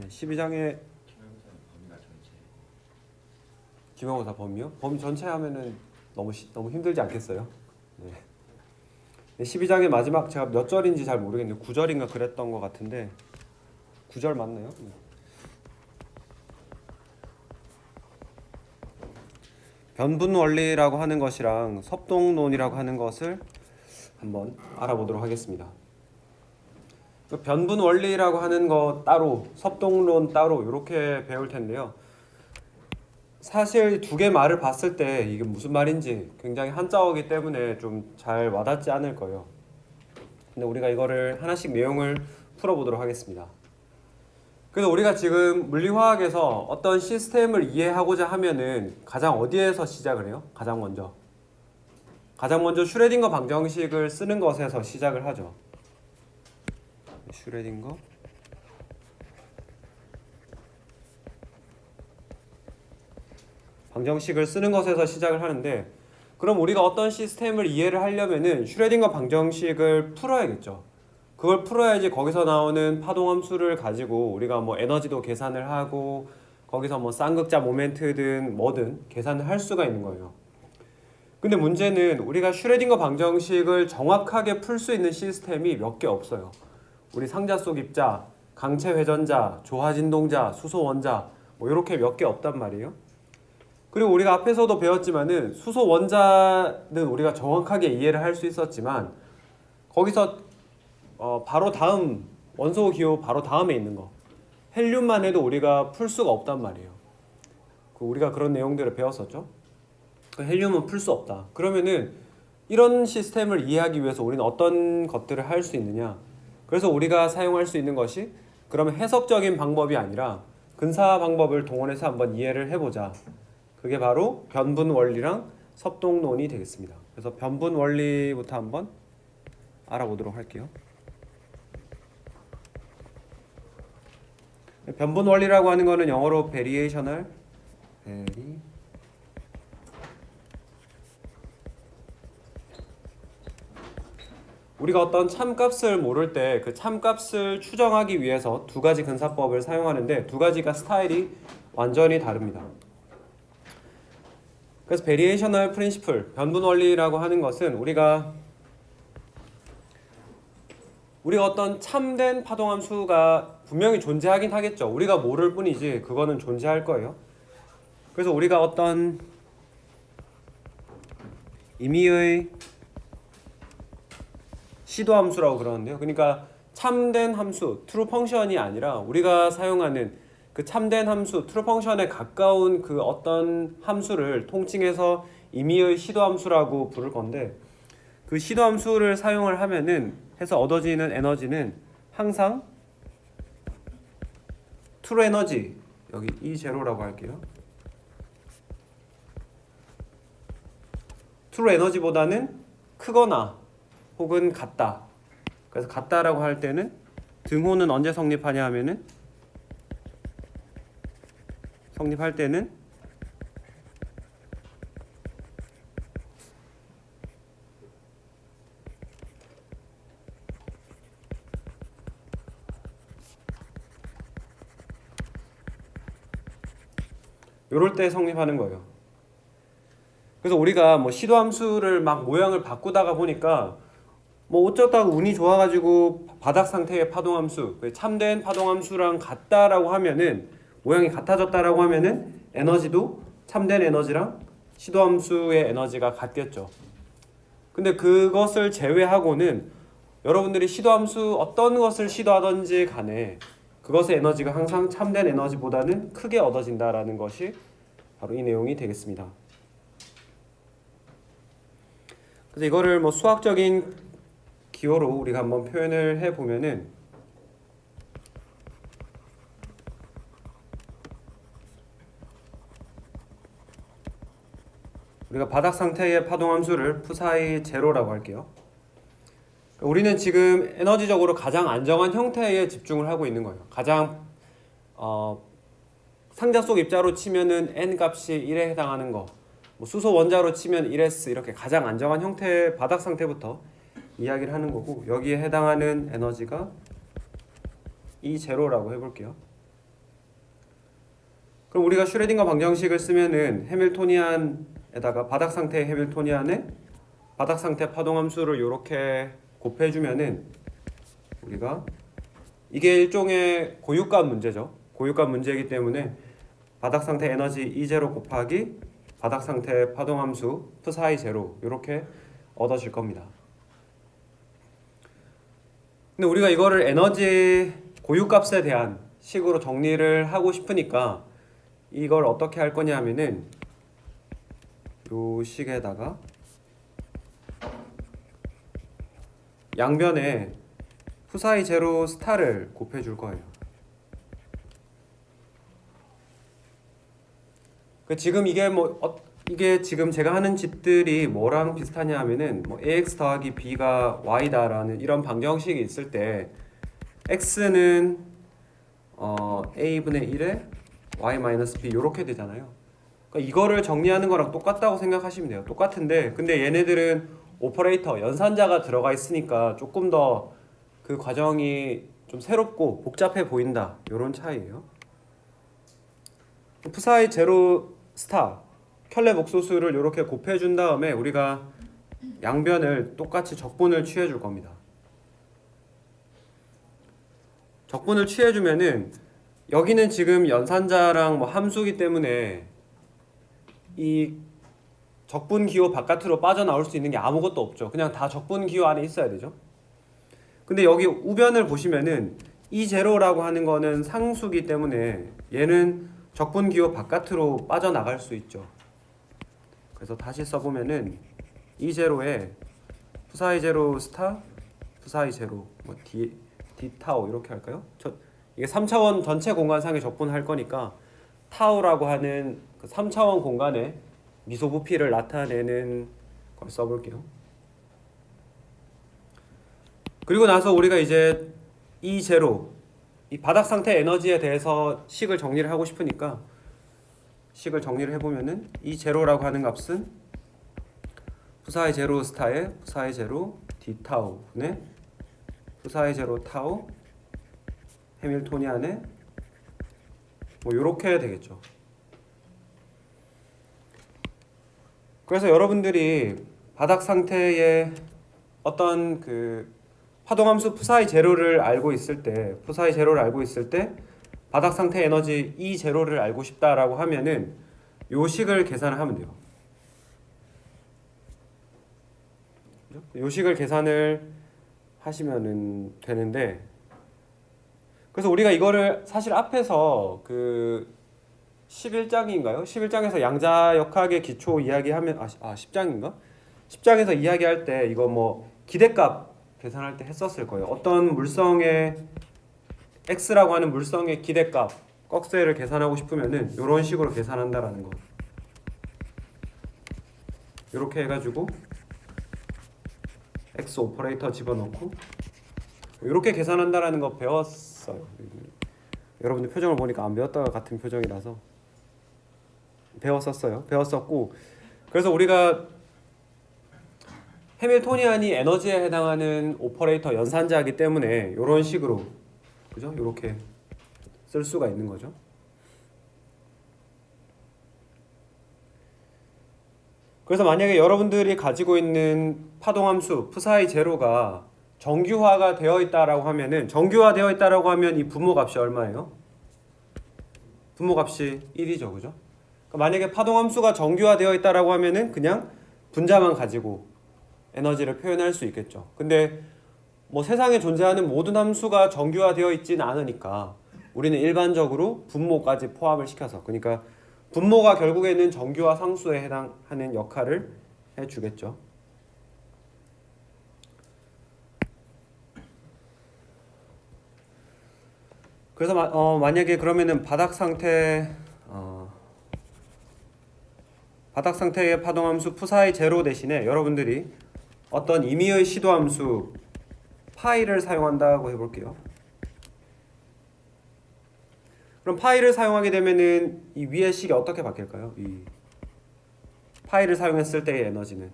12장의 기말고사는 범위가 전체. 기말고사 범위요? 범위 전체 하면은 너무 힘들지 않겠어요? 네. 12장의 마지막 제가 몇 절인지 잘 모르겠는데 9절인가 그랬던 것 같은데 9절 맞나요? 네. 변분 원리라고 하는 것이랑 섭동론이라고 하는 것을 한번 알아보도록 하겠습니다. 그 변분 원리라고 하는 거 따로, 섭동론 따로 이렇게 배울 텐데요. 사실 두 개 말을 봤을 때 이게 무슨 말인지 굉장히 한자어이기 때문에 좀 잘 와닿지 않을 거예요. 근데 우리가 이거를 하나씩 내용을 풀어보도록 하겠습니다. 그래서 우리가 지금 물리화학에서 어떤 시스템을 이해하고자 하면은 가장 어디에서 시작을 해요? 가장 먼저 슈레딩거 방정식을 쓰는 것에서 시작을 하죠. 슈레딩거 방정식을 쓰는 것에서 시작을 하는데, 그럼 우리가 어떤 시스템을 이해를 하려면은 슈레딩거 방정식을 풀어야겠죠. 그걸 풀어야지 거기서 나오는 파동함수를 가지고 우리가 뭐 에너지도 계산을 하고 거기서 뭐 쌍극자 모멘트든 뭐든 계산을 할 수가 있는 거예요. 근데 문제는 우리가 슈레딩거 방정식을 정확하게 풀 수 있는 시스템이 몇 개 없어요. 우리 상자 속 입자, 강체 회전자, 조화 진동자, 수소 원자 뭐 이렇게 몇 개 없단 말이에요. 그리고 우리가 앞에서도 배웠지만은 수소 원자는 우리가 정확하게 이해를 할 수 있었지만 거기서 바로 다음 원소 기호 바로 다음에 있는 거 헬륨만 해도 우리가 풀 수가 없단 말이에요. 우리가 그런 내용들을 배웠었죠. 헬륨은 풀 수 없다. 그러면은 이런 시스템을 이해하기 위해서 우리는 어떤 것들을 할 수 있느냐? 그래서 우리가 사용할 수 있는 것이 그러면 해석적인 방법이 아니라 근사 방법을 동원해서 한번 이해를 해보자. 그게 바로 변분 원리랑 섭동론이 되겠습니다. 그래서 변분 원리부터 한번 알아보도록 할게요. 변분 원리라고 하는 거는 영어로 베리에이셔널 우리가 어떤 참값을 모를 때 그 참값을 추정하기 위해서 두 가지 근사법을 사용하는데 두 가지가 스타일이 완전히 다릅니다. 그래서 베리에이셔널 프린시플, 변분 원리라고 하는 것은 우리가 어떤 참된 파동함수가 분명히 존재하긴 하겠죠. 우리가 모를 뿐이지 그거는 존재할 거예요. 그래서 우리가 어떤 임의의 시도함수라고 그러는데요. 그러니까 참된 함수, 트루 펑션이 아니라 우리가 사용하는 그 참된 함수, 트루 펑션에 가까운 그 어떤 함수를 통칭해서 임의의 시도함수라고 부를 건데, 그 시도함수를 사용을 하면은 해서 얻어지는 에너지는 항상 트루 에너지, 여기 E0라고 할게요. 트루 에너지보다는 크거나 혹은 같다. 그래서 같다라고 할 때는 등호는 언제 성립하냐 하면은 성립할 때는 요럴 때 성립하는 거예요. 그래서 우리가 뭐 시도함수를 막 모양을 바꾸다가 보니까 뭐 어쩌다가 운이 좋아가지고 바닥 상태의 파동함수, 참된 파동함수랑 같다라고 하면은 모양이 같아졌다라고 하면은 에너지도 참된 에너지랑 시도함수의 에너지가 같겠죠. 근데 그것을 제외하고는 여러분들이 시도함수 어떤 것을 시도하든지 간에 그것의 에너지가 항상 참된 에너지보다는 크게 얻어진다라는 것이 바로 이 내용이 되겠습니다. 그래서 이거를 뭐 수학적인 기호로 우리가 한번 표현을 해보면은 우리가 바닥 상태의 파동함수를 푸사이 제로라고 할게요. 우리는 지금 에너지적으로 가장 안정한 형태에 집중을 하고 있는 거예요. 가장 상자 속 입자로 치면은 n 값이 1에 해당하는 거, 뭐 수소 원자로 치면 1s 이렇게 가장 안정한 형태의 바닥 상태부터 이야기를 하는 거고, 여기에 해당하는 에너지가 E0라고 해볼게요. 그럼 우리가 슈레딩거 방정식을 쓰면은 해밀토니안에다가 바닥 상태의 해밀토니안에 바닥 상태 파동 함수를 이렇게 곱해주면은 우리가 이게 일종의 고유값 문제죠. 고유값 문제이기 때문에 바닥 상태 에너지 E0 곱하기 바닥 상태 파동 함수 psi 제로 이렇게 얻어질 겁니다. 근데 우리가 이거를 에너지 고유값에 대한 식으로 정리를 하고 싶으니까 이걸 어떻게 할 거냐 하면은 요 식에다가 양변에 psi 제로 스타를 곱해 줄 거예요. 지금 이게 지금 제가 하는 짓들이 뭐랑 비슷하냐 하면은 뭐 ax 더하기 b가 y다라는 이런 방정식이 있을 때 x는 a분의 1에 y 마이너스 b 이렇게 되잖아요. 그러니까 이거를 정리하는 거랑 똑같다고 생각하시면 돼요. 똑같은데 근데 얘네들은 오퍼레이터 연산자가 들어가 있으니까 조금 더 그 과정이 좀 새롭고 복잡해 보인다 이런 차이예요. psi 제로 스타 켤레 목소수를 이렇게 곱해 준 다음에 우리가 양변을 똑같이 적분을 취해 줄 겁니다. 적분을 취해 주면은 여기는 지금 연산자랑 뭐 함수기 때문에 이 적분 기호 바깥으로 빠져나올 수 있는 게 아무것도 없죠. 그냥 다 적분 기호 안에 있어야 되죠. 근데 여기 우변을 보시면은 E0라고 하는 거는 상수기 때문에 얘는 적분 기호 바깥으로 빠져나갈 수 있죠. 그래서 다시 써보면은 E0에 psi 제로 스타 psi 제로 뭐 d 타우 이렇게 할까요? 이게 3차원 전체 공간상에 적분할 거니까 타우라고 하는 그 3차원 공간에 미소 부피를 나타내는 걸 써볼게요. 그리고 나서 우리가 이제 E0 이 바닥 상태 에너지에 대해서 식을 정리를 하고 싶으니까 식을 정리를 해보면은 E0라고 하는 값은 psi 제로 스타에 psi 제로 d 타우분의 psi 제로 타우 해밀토니안에 뭐 요렇게 되겠죠. 그래서 여러분들이 바닥 상태의 어떤 그 파동함수 psi 제로를 알고 있을 때 바닥 상태 에너지 E 제로를 알고 싶다라고 하면은 요 식을 계산을 하면 돼요. 요 식을 계산을 하시면은 되는데, 그래서 우리가 이거를 사실 앞에서 그 11장인가요? 11장에서 양자역학의 기초 이야기하면 10장인가? 10장에서 이야기할 때 이거 뭐 기대값 계산할 때 했었을 거예요. 어떤 물성의 x라고 하는 물성의 기대값 꺽쇠를 계산하고 싶으면은 이런 식으로 계산한다라는 거. 이렇게 해가지고 x 오퍼레이터 집어넣고 이렇게 계산한다라는 거 배웠어요. 여러분들 표정을 보니까 안 배웠다가 같은 표정이라서 배웠었고, 그래서 우리가 해밀토니안이 에너지에 해당하는 오퍼레이터 연산자이기 때문에 이런 식으로, 그죠? 이렇게 쓸 수가 있는 거죠. 그래서 만약에 여러분들이 가지고 있는 파동함수 psi 제로가 정규화가 되어 있다라고 하면은, 정규화되어 있다라고 하면 이 분모값이 얼마예요? 분모값이 1이죠, 그죠? 그러니까 만약에 파동함수가 정규화되어 있다라고 하면은 그냥 분자만 가지고 에너지를 표현할 수 있겠죠. 근데 뭐 세상에 존재하는 모든 함수가 정규화되어 있지는 않으니까 우리는 일반적으로 분모까지 포함을 시켜서, 그러니까 분모가 결국에는 정규화 상수에 해당하는 역할을 해주겠죠. 그래서 만약에 그러면은 바닥 상태의 파동함수 psi 제로 대신에 여러분들이 어떤 임의의 시도함수 파이를 사용한다고 해볼게요. 그럼 파이를 사용하게 되면은 이 위의 식이 어떻게 바뀔까요? 이 파이를 사용했을 때의 에너지는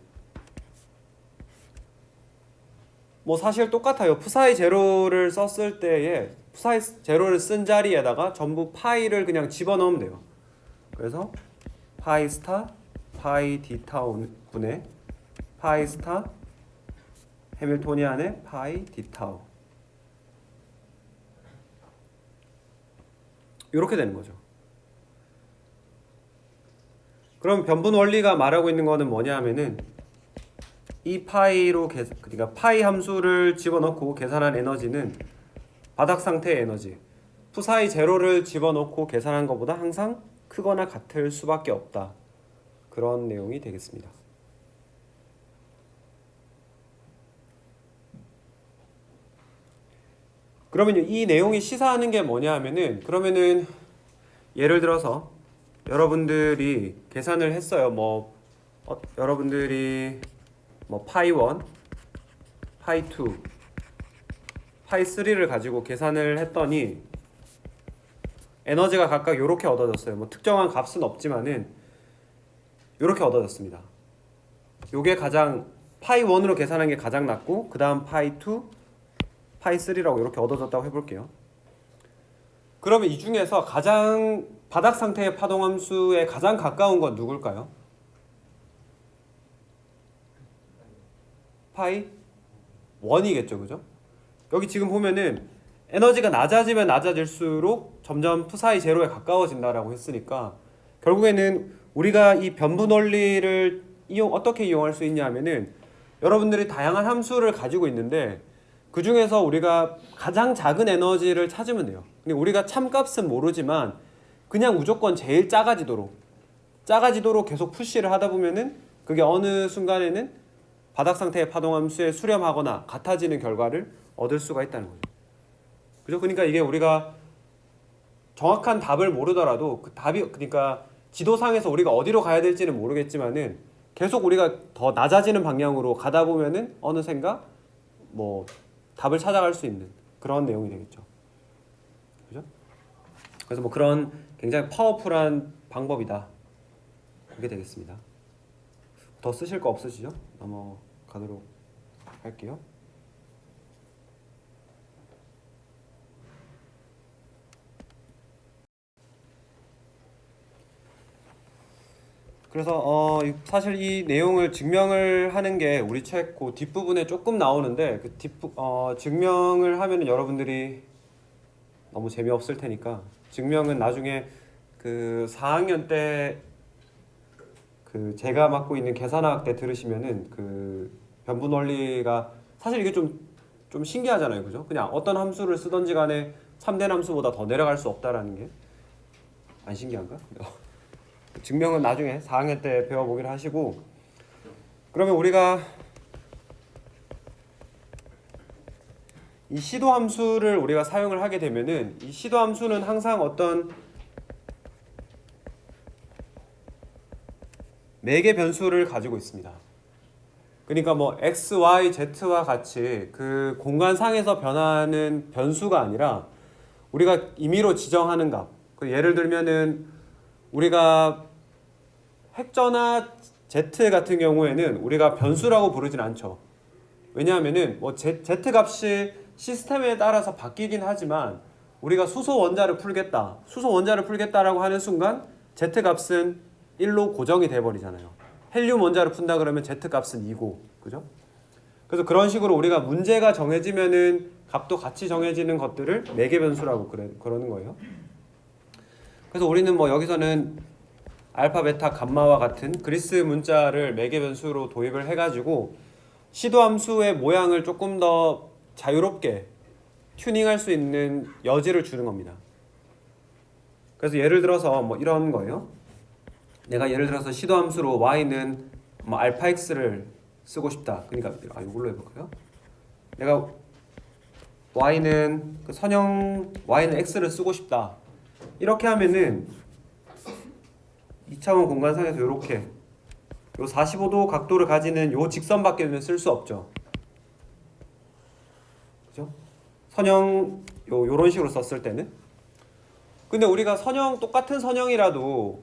뭐 사실 똑같아요. psi 제로를 썼을 때에 psi 제로를 쓴 자리에다가 전부 파이를 그냥 집어넣으면 돼요. 그래서 파이 스타 파이 d 타우 분의 파이 스타 해밀토니안의 파이 d 타우 이렇게 되는 거죠. 그럼 변분 원리가 말하고 있는 거는 뭐냐 하면은 이 파이로 그러니까 파이 함수를 집어넣고 계산한 에너지는 바닥 상태의 에너지 푸사이 제로를 집어넣고 계산한 것보다 항상 크거나 같을 수밖에 없다. 그런 내용이 되겠습니다. 그러면 이 내용이 시사하는 게 뭐냐 하면은 그러면은 예를 들어서 여러분들이 계산을 했어요. 여러분들이 파이 1, 파이 2, 파이 3를 가지고 계산을 했더니 에너지가 각각 이렇게 얻어졌어요. 특정한 값은 없지만은 이렇게 얻어졌습니다. 요게 가장 파이 1으로 계산한 게 가장 낮고 그 다음 파이 2, 파이 3라고 이렇게 얻어졌다고 해볼게요. 그러면 이 중에서 가장 바닥 상태의 파동함수에 가장 가까운 건 누굴까요? 파이 1이겠죠, 그죠? 여기 지금 보면은 에너지가 낮아지면 낮아질수록 점점 푸사이 제로에 가까워진다라고 했으니까 결국에는 우리가 이 변분 원리를 어떻게 이용할 수 있냐 하면은 여러분들이 다양한 함수를 가지고 있는데 그 중에서 우리가 가장 작은 에너지를 찾으면 돼요. 근데 우리가 참값은 모르지만 그냥 무조건 제일 작아지도록 계속 푸시를 하다 보면은 그게 어느 순간에는 바닥 상태의 파동함수에 수렴하거나 같아지는 결과를 얻을 수가 있다는 거죠. 그죠? 그러니까 이게 우리가 정확한 답을 모르더라도 그 답이 그러니까 지도상에서 우리가 어디로 가야 될지는 모르겠지만은 계속 우리가 더 낮아지는 방향으로 가다 보면은 어느샌가 답을 찾아갈 수 있는 그런 내용이 되겠죠. 그죠? 그래서 그런 굉장히 파워풀한 방법이다. 그게 되겠습니다. 더 쓰실 거 없으시죠? 넘어가도록 할게요. 그래서 사실 이 내용을 증명을 하는 게 우리 책 그 뒷부분에 조금 나오는데 증명을 하면은 여러분들이 너무 재미없을 테니까 증명은 나중에 그 4학년 때 그 제가 맡고 있는 계산학 때 들으시면은 그 변분 원리가 사실 이게 좀 신기하잖아요, 그죠? 그냥 어떤 함수를 쓰던지 간에 참된 함수보다 더 내려갈 수 없다라는 게 안 신기한가? 증명은 나중에 4학년 때 배워보기로 하시고 그러면 우리가 이 시도 함수를 우리가 사용을 하게 되면은 이 시도 함수는 항상 어떤 매개 변수를 가지고 있습니다. 그러니까 x, y, z와 같이 그 공간상에서 변하는 변수가 아니라 우리가 임의로 지정하는 값. 예를 들면은 우리가 획전화 z 같은 경우에는 우리가 변수라고 부르진 않죠. 왜냐하면은 z 값이 시스템에 따라서 바뀌긴 하지만 우리가 수소 원자를 풀겠다라고 하는 순간 z 값은 1로 고정이 돼 버리잖아요. 헬륨 원자를 푼다 그러면 z 값은 2고, 그죠? 그래서 그런 식으로 우리가 문제가 정해지면은 값도 같이 정해지는 것들을 매개 변수라고 그러는 거예요. 그래서 우리는 여기서는 알파, 베타, 감마와 같은 그리스 문자를 매개 변수로 도입을 해가지고 시도 함수의 모양을 조금 더 자유롭게 튜닝할 수 있는 여지를 주는 겁니다. 그래서 예를 들어서 이런 거예요. 내가 예를 들어서 시도 함수로 y는 알파 x를 쓰고 싶다. 그러니까 이걸로 해볼까요? 내가 y는 선형 y는 x를 쓰고 싶다. 이렇게 하면은 2차원 공간상에서 이렇게 요 45도 각도를 가지는 요 직선밖에는 쓸 수 없죠. 그죠? 선형 요런 식으로 썼을 때는. 근데 우리가 똑같은 선형이라도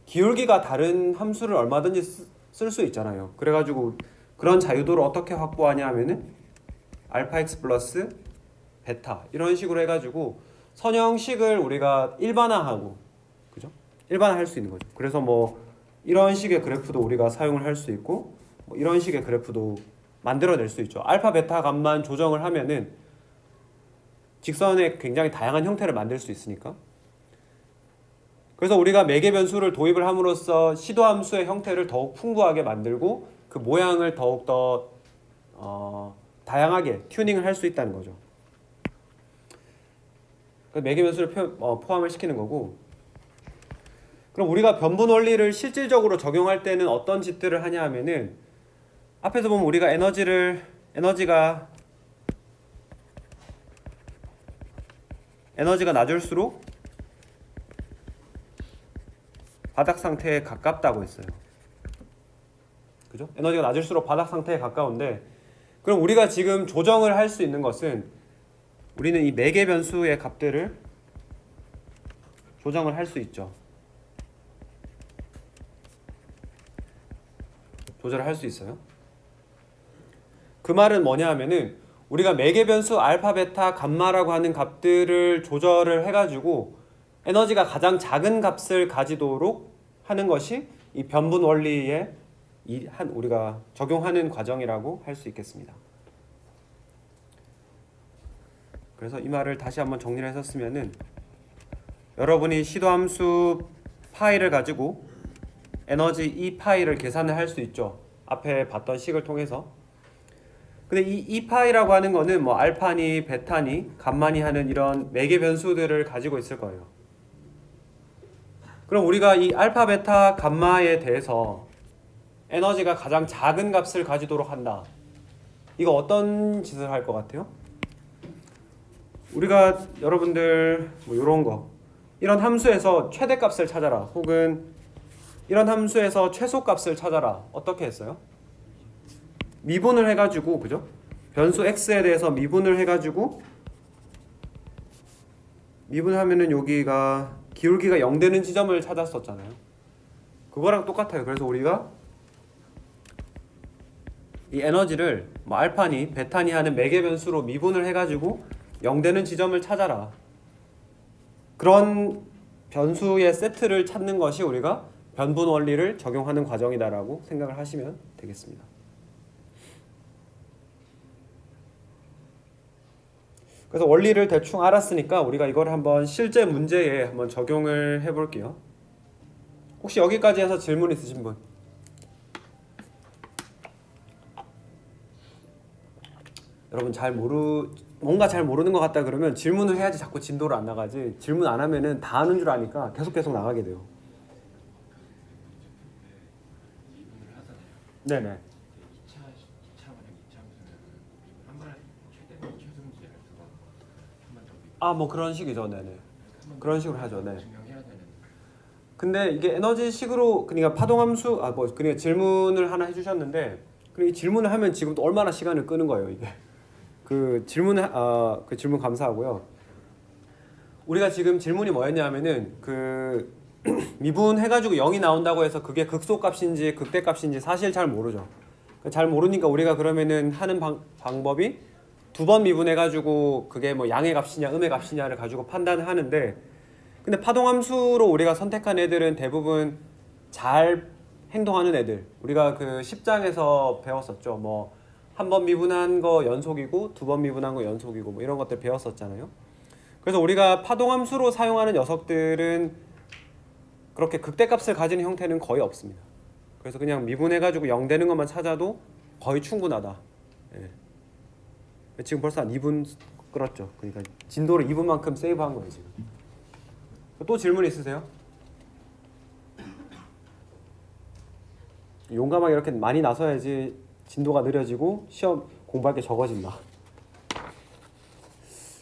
기울기가 다른 함수를 얼마든지 쓸 수 있잖아요. 그래가지고 그런 자유도를 어떻게 확보하냐 하면은 알파 x 플러스 베타 이런 식으로 해가지고 선형식을 우리가 일반화하고, 그죠? 일반화할 수 있는 거죠. 그래서 뭐 이런 식의 그래프도 우리가 사용을 할 수 있고 뭐 이런 식의 그래프도 만들어낼 수 있죠. 알파, 베타 값만 조정을 하면은 직선의 굉장히 다양한 형태를 만들 수 있으니까. 그래서 우리가 매개 변수를 도입을 함으로써 시도함수의 형태를 더욱 풍부하게 만들고 그 모양을 더욱 더 다양하게 튜닝을 할 수 있다는 거죠. 매개 변수를 포함을 시키는 거고. 그럼 우리가 변분 원리를 실질적으로 적용할 때는 어떤 짓들을 하냐 하면은 앞에서 보면 우리가 에너지가 낮을수록 바닥 상태에 가깝다고 했어요. 그죠? 에너지가 낮을수록 바닥 상태에 가까운데, 그럼 우리가 지금 조정을 할 수 있는 것은 우리는 이 매개 변수의 값들을 조정을 할 수 있죠. 조절을 할 수 있어요. 그 말은 뭐냐 하면은 우리가 매개 변수 알파, 베타, 감마라고 하는 값들을 조절을 해가지고 에너지가 가장 작은 값을 가지도록 하는 것이 이 변분 원리에 우리가 적용하는 과정이라고 할 수 있겠습니다. 그래서 이 말을 다시 한번 정리를 했었으면은 여러분이 시도함수 파이를 가지고 에너지 E 파이를 계산을 할 수 있죠. 앞에 봤던 식을 통해서. 근데 이 E 파이라고 하는 거는 뭐 알파니, 베타니, 감마니 하는 이런 매개 변수들을 가지고 있을 거예요. 그럼 우리가 이 알파, 베타, 감마에 대해서 에너지가 가장 작은 값을 가지도록 한다. 이거 어떤 짓을 할 것 같아요? 우리가 여러분들 뭐 이런 거, 이런 함수에서 최대값을 찾아라, 혹은 이런 함수에서 최소값을 찾아라. 어떻게 했어요? 미분을 해가지고, 그죠? 변수 x에 대해서 미분을 해가지고 미분하면은 여기가 기울기가 0 되는 지점을 찾았었잖아요. 그거랑 똑같아요. 그래서 우리가 이 에너지를 뭐 알파니, 베타니 하는 매개 변수로 미분을 해가지고 0 되는 지점을 찾아라. 그런 변수의 세트를 찾는 것이 우리가 변분 원리를 적용하는 과정이다라고 생각을 하시면 되겠습니다. 그래서 원리를 대충 알았으니까 우리가 이걸 한번 실제 문제에 한번 적용을 해볼게요. 혹시 여기까지 해서 질문 있으신 분? 여러분 뭔가 잘 모르는 것 같다 그러면 질문을 해야지 자꾸 진도를 안 나가지, 질문 안 하면은 다 아는 줄 아니까 계속 나가게 돼요. 미분을 하잖아요. 네네. 2차 만약 2차 함수는 한 번에 최소문제를 한번 더 뭐 그런 식이죠. 네네. 그런 식으로 하죠. 네. 증명해야 되는. 근데 이게 에너지식으로, 그러니까 파동함수, 그러니까 질문을 하나 해주셨는데, 이 질문을 하면 지금 또 얼마나 시간을 끄는 거예요, 이게. 그 질문 감사하고요. 우리가 지금 질문이 뭐였냐면은 그 미분해가지고 0이 나온다고 해서 그게 극소값인지 극대값인지 사실 잘 모르죠. 잘 모르니까 우리가 그러면은 하는 방법이 두 번 미분해가지고 그게 뭐 양의 값이냐 음의 값이냐를 가지고 판단을 하는데, 근데 파동함수로 우리가 선택한 애들은 대부분 잘 행동하는 애들, 우리가 그 10장에서 배웠었죠. 뭐 한 번 미분한 거 연속이고 두 번 미분한 거 연속이고 뭐 이런 것들 배웠었잖아요. 그래서 우리가 파동함수로 사용하는 녀석들은 그렇게 극대값을 가지는 형태는 거의 없습니다. 그래서 그냥 미분해가지고 0 되는 것만 찾아도 거의 충분하다. 예. 지금 벌써 한 2분 끌었죠. 그러니까 진도를 2분만큼 세이브한 거예요 지금. 또 질문 있으세요? 용감하게 이렇게 많이 나서야지 진도가 느려지고 시험 공부할 게 적어진다.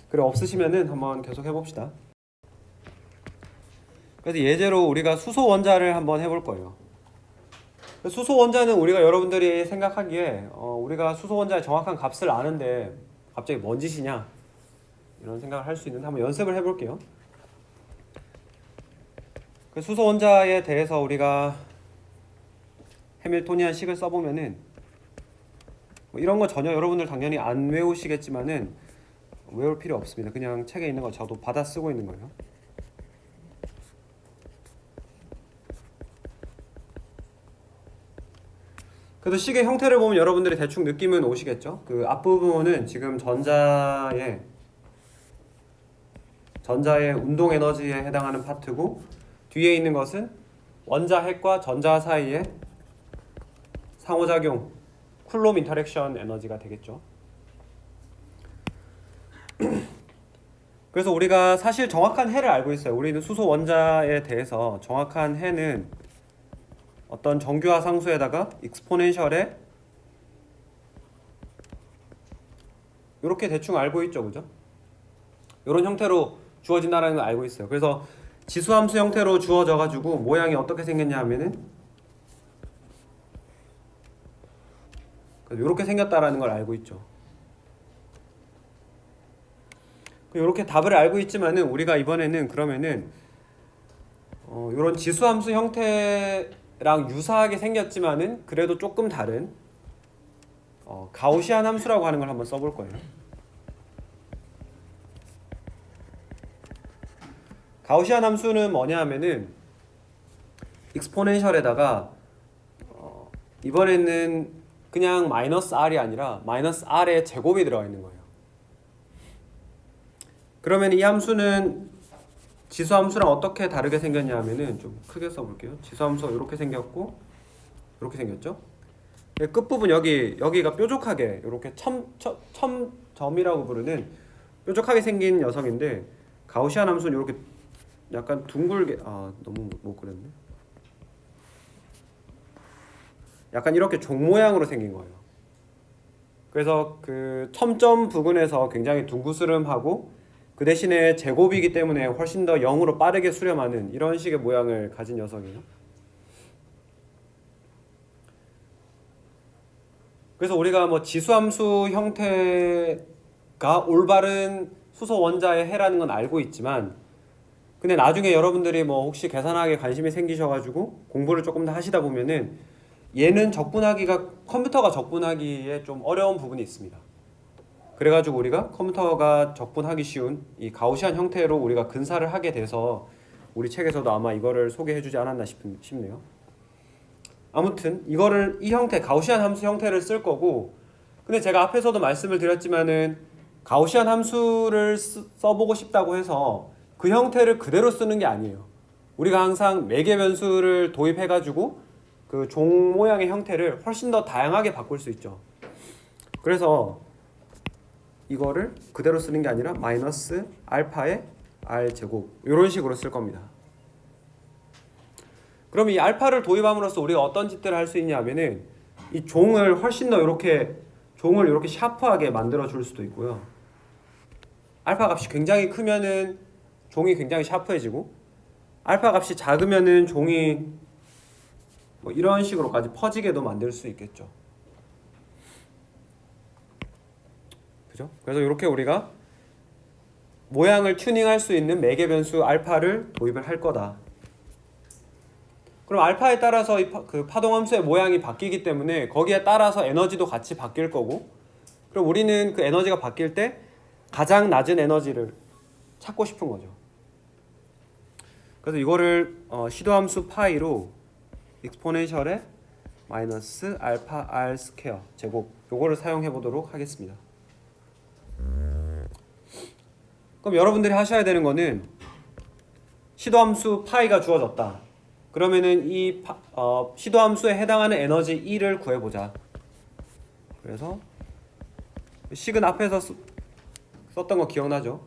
그래, 없으시면은 한번 계속 해봅시다. 그래서 예제로 우리가 수소 원자를 한번 해볼 거예요. 수소 원자는 우리가 여러분들이 생각하기에 우리가 수소 원자의 정확한 값을 아는데 갑자기 뭔 짓이냐 이런 생각을 할 수 있는데 한번 연습을 해볼게요. 수소 원자에 대해서 우리가 해밀토니안 식을 써보면은 뭐 이런 거 전혀 여러분들 당연히 안 외우시겠지만은 외울 필요 없습니다. 그냥 책에 있는 거 저도 받아 쓰고 있는 거예요. 그래도 식의 형태를 보면 여러분들이 대충 느낌은 오시겠죠? 그 앞부분은 지금 전자의 운동 에너지에 해당하는 파트고, 뒤에 있는 것은 원자 핵과 전자 사이의 상호작용, 쿨롬 인터랙션 에너지가 되겠죠. 그래서 우리가 사실 정확한 해를 알고 있어요. 우리는 수소 원자에 대해서 정확한 해는 어떤 정규화 상수에다가 익스포넨셜에 이렇게 대충 알고 있죠, 그죠? 이런 형태로 주어진다는 걸 알고 있어요. 그래서 지수함수 형태로 주어져 가지고 모양이 어떻게 생겼냐 하면은 이렇게 생겼다라는 걸 알고 있죠. 이렇게 답을 알고 있지만은 우리가 이번에는 그러면은 이런 지수함수 형태랑 유사하게 생겼지만은 그래도 조금 다른 가우시안 함수라고 하는 걸 한번 써볼 거예요. 가우시안 함수는 뭐냐 하면은 익스포넨셜에다가 이번에는 그냥 마이너스 r이 아니라 마이너스 r의 제곱이 들어가 있는 거예요. 그러면 이 함수는 지수함수랑 어떻게 다르게 생겼냐 하면은 좀 크게 써볼게요. 지수함수가 이렇게 생겼고 이렇게 생겼죠. 끝부분 여기가 뾰족하게 이렇게 첨점이라고 부르는 뾰족하게 생긴 녀석인데, 가우시안 함수는 이렇게 약간 둥글게 너무 못 그렸네. 약간 이렇게 종 모양으로 생긴 거예요. 그래서 그 첨점 부근에서 굉장히 둥그스름하고 그 대신에 제곱이기 때문에 훨씬 더 0으로 빠르게 수렴하는 이런 식의 모양을 가진 녀석이에요. 그래서 우리가 뭐 지수함수 형태가 올바른 수소 원자의 해라는 건 알고 있지만, 근데 나중에 여러분들이 뭐 혹시 계산학에 관심이 생기셔가지고 공부를 조금 더 하시다 보면은 얘는 컴퓨터가 접근하기에 좀 어려운 부분이 있습니다. 그래가지고 우리가 컴퓨터가 접근하기 쉬운 이 가우시안 형태로 우리가 근사를 하게 돼서 우리 책에서도 아마 이거를 소개해주지 않았나 싶네요. 아무튼 이 형태 가우시안 함수 형태를 쓸 거고, 근데 제가 앞에서도 말씀을 드렸지만은 가우시안 함수를 써보고 싶다고 해서 그 형태를 그대로 쓰는 게 아니에요. 우리가 항상 매개 변수를 도입해가지고 그 종 모양의 형태를 훨씬 더 다양하게 바꿀 수 있죠. 그래서 이거를 그대로 쓰는 게 아니라 마이너스 알파의 r제곱 이런 식으로 쓸 겁니다. 그럼 이 알파를 도입함으로써 우리가 어떤 짓들을 할 수 있냐 하면은 이 종을 훨씬 더 종을 이렇게 샤프하게 만들어 줄 수도 있고요. 알파 값이 굉장히 크면은 종이 굉장히 샤프해지고, 알파 값이 작으면은 종이 뭐 이런 식으로까지 퍼지게도 만들 수 있겠죠. 그죠? 그래서 이렇게 우리가 모양을 튜닝할 수 있는 매개 변수 알파를 도입을 할 거다. 그럼 알파에 따라서 그 파동함수의 모양이 바뀌기 때문에 거기에 따라서 에너지도 같이 바뀔 거고, 그럼 우리는 그 에너지가 바뀔 때 가장 낮은 에너지를 찾고 싶은 거죠. 그래서 이거를 시도함수 파이로 익스포넨셜에 마이너스 알파 r 스퀘어 제곱 요거를 사용해 보도록 하겠습니다. 그럼 여러분들이 하셔야 되는 거는 시도함수 파이가 주어졌다. 그러면은 이 시도함수에 해당하는 에너지 E를 구해보자. 그래서 식은 앞에서 썼던 거 기억나죠?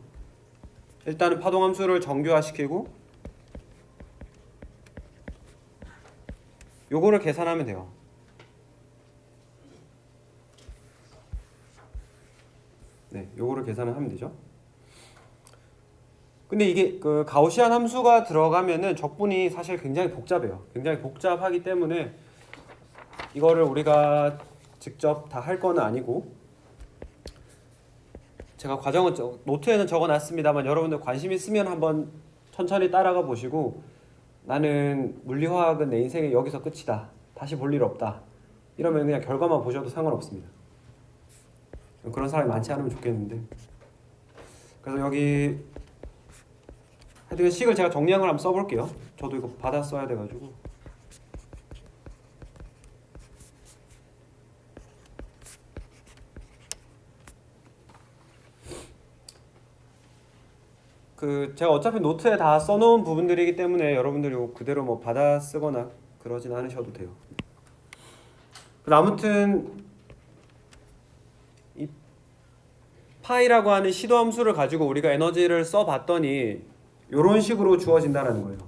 일단은 파동함수를 정규화시키고 요거를 계산하면 돼요. 네, 요거를 계산을 하면 되죠. 근데 이게 그 가우시안 함수가 들어가면은 적분이 사실 굉장히 복잡해요. 굉장히 복잡하기 때문에 이거를 우리가 직접 다 할 거는 아니고, 제가 과정은 노트에는 적어놨습니다만 여러분들 관심 있으면 한번 천천히 따라가 보시고, 나는 물리화학은 내 인생에 여기서 끝이다, 다시 볼 일 없다, 이러면 그냥 결과만 보셔도 상관없습니다. 그런 사람이 많지 않으면 좋겠는데, 그래서 여기 하여튼 식을 제가 정리한 걸 한번 써볼게요. 저도 이거 받아 써야 돼가지고. 제가 어차피 노트에 다 써놓은 부분들이기 때문에 여러분들이 이거 그대로 뭐 받아 쓰거나 그러진 않으셔도 돼요. 아무튼 이 파이라고 하는 시도 함수를 가지고 우리가 에너지를 써봤더니 이런 식으로 주어진다는 거예요.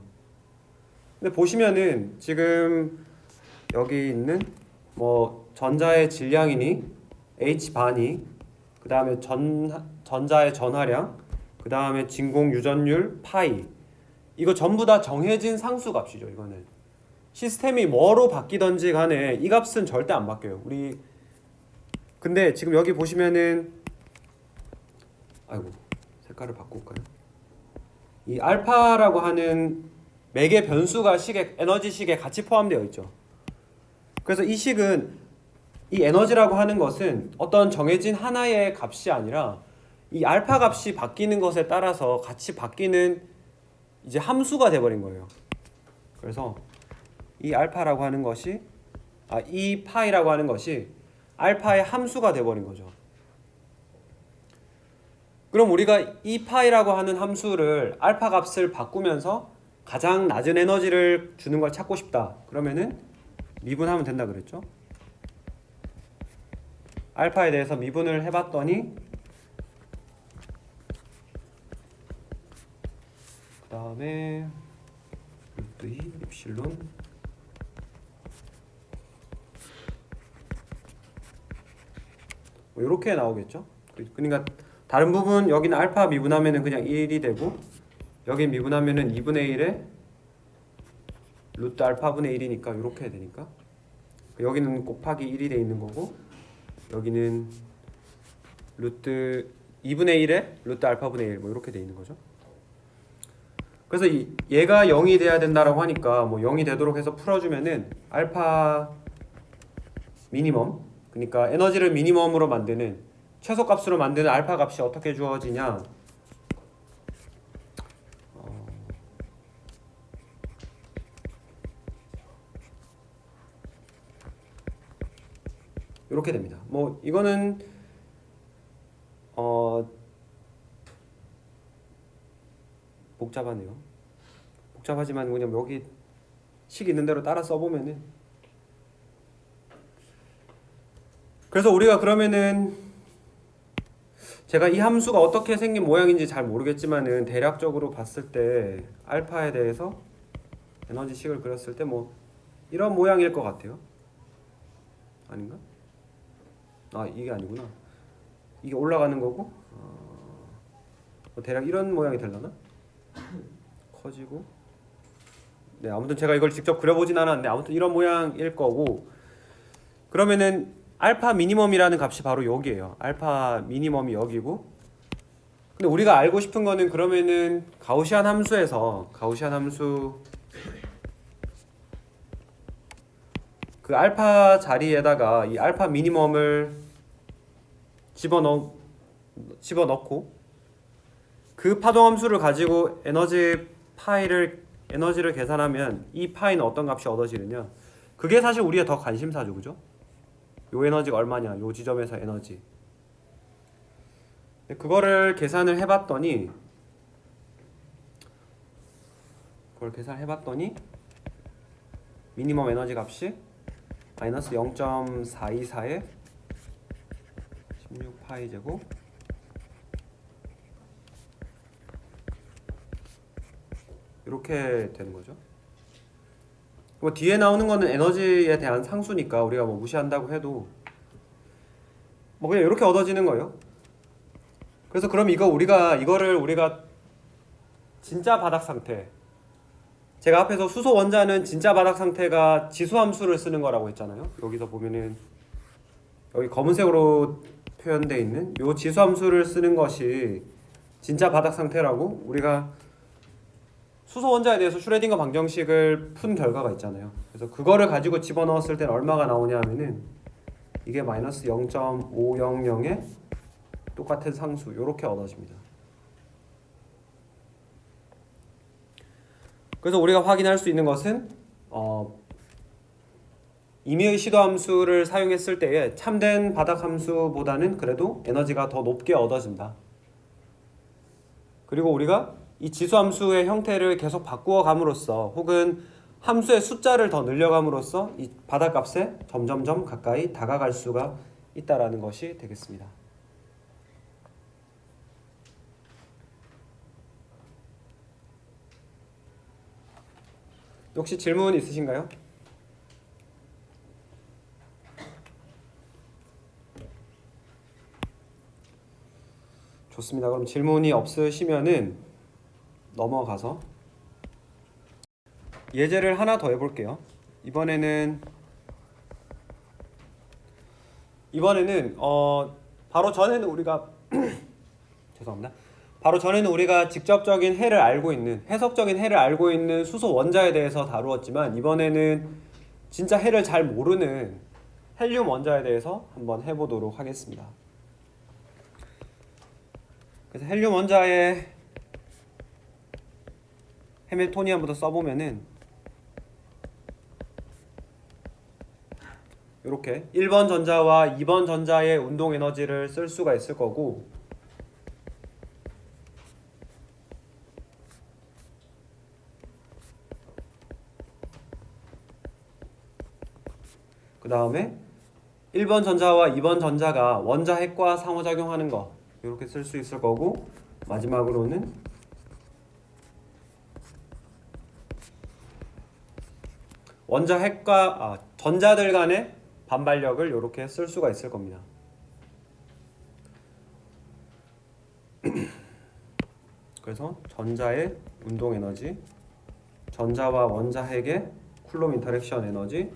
근데 보시면은 지금 여기 있는 뭐 전자의 질량이니 h 반이, 그 다음에 전자의 전하량, 그 다음에 진공 유전율 파이, 이거 전부 다 정해진 상수 값이죠. 이거는 시스템이 뭐로 바뀌던지 간에 이 값은 절대 안 바뀌어요. 근데 지금 여기 보시면은, 아이고 색깔을 바꿀까요? 이 알파라고 하는 매개 변수가 에너지 식에 같이 포함되어 있죠. 그래서 이 식은, 이 에너지라고 하는 것은 어떤 정해진 하나의 값이 아니라 이 알파 값이 바뀌는 것에 따라서 같이 바뀌는 이제 함수가 돼버린 거예요. 그래서 이 알파라고 하는 것이, 이 파이라고 하는 것이 알파의 함수가 돼버린 거죠. 그럼 우리가 이 파이라고 하는 함수를 알파 값을 바꾸면서 가장 낮은 에너지를 주는 걸 찾고 싶다. 그러면은 미분하면 된다 그랬죠? 알파에 대해서 미분을 해봤더니 그 다음에 루트 2 입실론 뭐 이렇게 나오겠죠? 그러니까 다른 부분 여기는 알파 미분하면은 그냥 1이 되고, 여기 미분하면은 2분의 1에 루트 알파분의 1이니까 이렇게 되니까, 여기는 곱하기 1이 돼 있는 거고, 여기는 루트 2분의 1에 루트 알파분의 1 뭐 이렇게 돼 있는 거죠. 그래서 얘가 0이 돼야 된다라고 하니까 뭐 0이 되도록 해서 풀어주면은 알파 미니멈, 그러니까 에너지를 미니멈으로 만드는, 최소값으로 만드는 알파 값이 어떻게 주어지냐, 이렇게 됩니다. 뭐 이거는 복잡하네요. 복잡하지만 그냥 여기 식 있는 대로 따라 써보면은, 그래서 우리가 그러면은 제가 이 함수가 어떻게 생긴 모양인지 잘 모르겠지만은 대략적으로 봤을 때 알파에 대해서 에너지식을 그렸을 때 뭐 이런 모양일 것 같아요. 아닌가? 이게 아니구나. 이게 올라가는 거고, 대략 이런 모양이 되려나? 커지고, 네, 아무튼 제가 이걸 직접 그려보진 않았는데 아무튼 이런 모양일 거고, 그러면은 알파 미니멈이라는 값이 바로 여기예요. 알파 미니멈이 여기고, 근데 우리가 알고 싶은 거는 그러면은 가우시안 함수에서 가우시안 함수 그 알파 자리에다가 이 알파 미니멈을 집어넣고 그 파동 함수를 가지고 에너지를 계산하면 이 파이는 어떤 값이 얻어지느냐, 그게 사실 우리의 더 관심사죠. 그죠? 요 에너지가 얼마냐, 요 지점에서 에너지. 그거를 계산을 해봤더니 미니멈 에너지 값이 마이너스 0.424에 16파이 제곱 이렇게 되는 거죠. 뭐 뒤에 나오는 거는 에너지에 대한 상수니까 우리가 뭐 무시한다고 해도 뭐 그냥 이렇게 얻어지는 거예요. 그래서 그럼 이거를 우리가 진짜 바닥 상태, 제가 앞에서 수소 원자는 진짜 바닥 상태가 지수함수를 쓰는 거라고 했잖아요. 여기서 보면은 여기 검은색으로 표현되어 있는 요 지수함수를 쓰는 것이 진짜 바닥 상태라고, 우리가 수소 원자에 대해서 슈레딩거 방정식을 푼 결과가 있잖아요. 그래서 그거를 가지고 집어넣었을 때는 얼마가 나오냐 하면은 이게 마이너스 0.500에 똑같은 상수 이렇게 얻어집니다. 그래서 우리가 확인할 수 있는 것은 임의의 시도함수를 사용했을 때에 참된 바닥함수보다는 그래도 에너지가 더 높게 얻어진다. 그리고 우리가 이 지수함수의 형태를 계속 바꾸어 감으로써 혹은 함수의 숫자를 더 늘려감으로써 이 바닥값에 점점점 가까이 다가갈 수가 있다라는 것이 되겠습니다. 혹시 질문 있으신가요? 좋습니다. 그럼 질문이 없으시면은 넘어가서 예제를 하나 더 해볼게요. 이번에는 바로 전에는 우리가 죄송합니다. 바로 전에는 우리가 직접적인 해를 알고 있는 해석적인 해를 알고 있는 수소 원자에 대해서 다루었지만 이번에는 진짜 해를 잘 모르는 헬륨 원자에 대해서 한번 해보도록 하겠습니다. 그래서 헬륨 원자의 해밀토니안부터 써보면은 이렇게 1번 전자와 2번 전자의 운동 에너지를 쓸 수가 있을 거고 그 다음에 1번 전자와 2번 전자가 원자 핵과 상호작용하는 거 이렇게 쓸 수 있을 거고 마지막으로는 원자 핵과 전자들 간의 반발력을 이렇게 쓸 수가 있을 겁니다. 그래서 전자의 운동 에너지, 전자와 원자 핵의 쿨롬 인터랙션 에너지,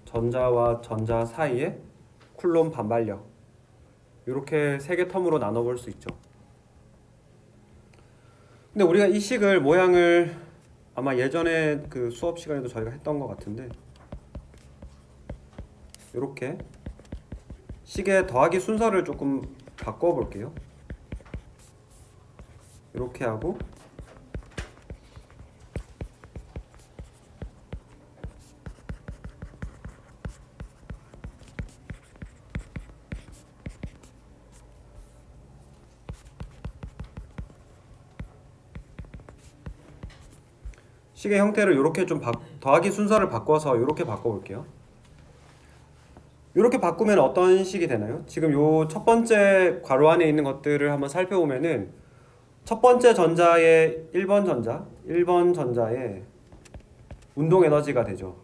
전자와 전자 사이의 쿨롬 반발력 이렇게 세 개 텀으로 나눠볼 수 있죠. 근데 우리가 이 식을 모양을 아마 예전에 그 수업 시간에도 저희가 했던 것 같은데 이렇게 식의 더하기 순서를 조금 바꿔볼게요. 이렇게 하고 식의 형태를 이렇게 좀 더하기 순서를 바꿔서 이렇게 바꿔볼게요. 이렇게 바꾸면 어떤 식이 되나요? 지금 요 첫 번째 괄호 안에 있는 것들을 한번 살펴보면은 첫 번째 전자의 1번 전자의 운동 에너지가 되죠.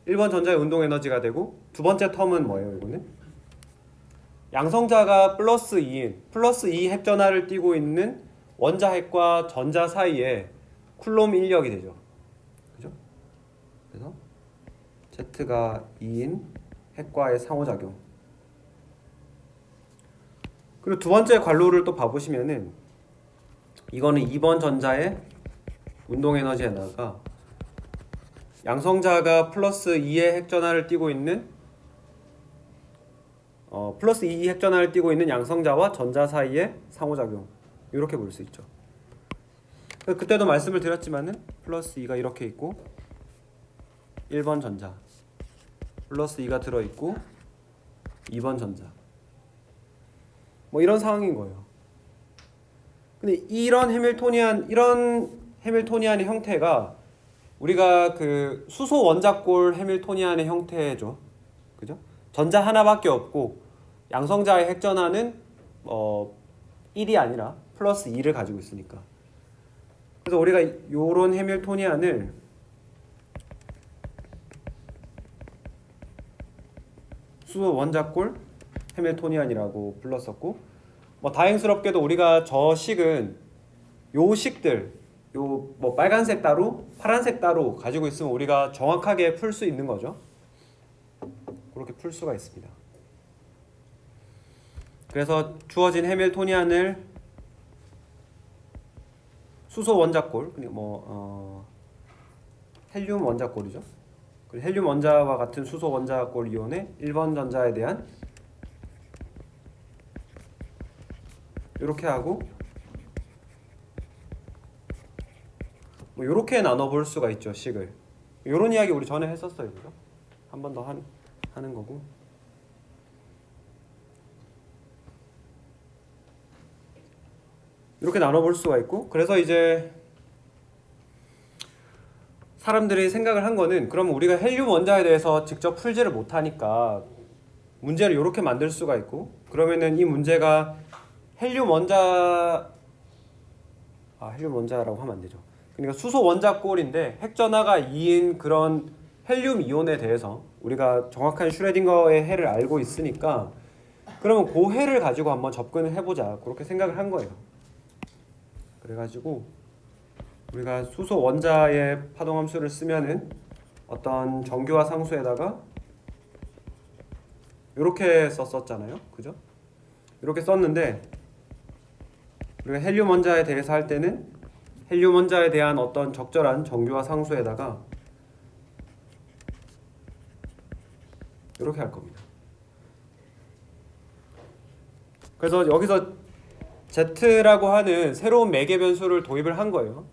1번 전자의 운동 에너지가 되고 두 번째 텀은 뭐예요? 이거는 양성자가 플러스 2인 플러스 2 핵전하를 띠고 있는 원자 핵과 전자 사이에 쿨롬 인력이 되죠. 그죠? 그래서 Z가 2인 핵과의 상호작용. 그리고 두 번째 관로를 또 봐보시면은 이거는 2번 전자의 운동 에너지에다가 양성자가 플러스 2의 핵전하를 띠고 있는 플러스 2 핵전하를 띠고 있는 양성자와 전자 사이의 상호작용. 이렇게 볼 수 있죠. 그때도 말씀을 드렸지만은 플러스 2가 이렇게 있고 1번 전자 플러스 2가 들어있고 2번 전자 뭐 이런 상황인 거예요. 근데 이런 해밀토니안의 형태가 우리가 그 수소 원자골 해밀토니안의 형태죠. 그죠? 전자 하나밖에 없고 양성자의 핵전하는 1이 아니라 플러스 2를 가지고 있으니까. 그래서 우리가 요런 해밀토니안을 수소 원자골 해밀토니안이라고 불렀었고 뭐 다행스럽게도 우리가 저 식은 요 식들 요 뭐 빨간색 따로 파란색 따로 가지고 있으면 우리가 정확하게 풀 수 있는 거죠. 그렇게 풀 수가 있습니다. 그래서 주어진 해밀토니안을 수소 원자골 그리고 헬륨 원자골이죠. 그리고 헬륨 원자와 같은 수소 원자골 이온의 1번 전자에 대한 이렇게 하고 뭐 이렇게 나눠볼 수가 있죠. 식을 이런 이야기 우리 전에 했었어요. 그죠? 한 번 더 하는 거고 이렇게 나눠볼 수가 있고, 그래서 이제 사람들이 생각을 한 거는, 그럼 우리가 헬륨 원자에 대해서 직접 풀지를 못하니까 문제를 이렇게 만들 수가 있고, 그러면은 이 문제가 헬륨 원자, 헬륨 원자라고 하면 안 되죠. 그러니까 수소 원자 꼴인데 핵전하가 2인 그런 헬륨 이온에 대해서 우리가 정확한 슈레딩거의 해를 알고 있으니까, 그러면 그 해를 가지고 한번 접근을 해보자, 그렇게 생각을 한 거예요. 그래가지고 우리가 수소 원자의 파동함수를 쓰면은 어떤 정규화 상수에다가 이렇게 썼었잖아요, 그죠? 이렇게 썼는데, 우리가 헬륨 원자에 대해서 할 때는 헬륨 원자에 대한 어떤 적절한 정규화 상수에다가 이렇게 할 겁니다. 그래서 여기서 Z라고 하는 새로운 매개 변수를 도입을 한 거예요.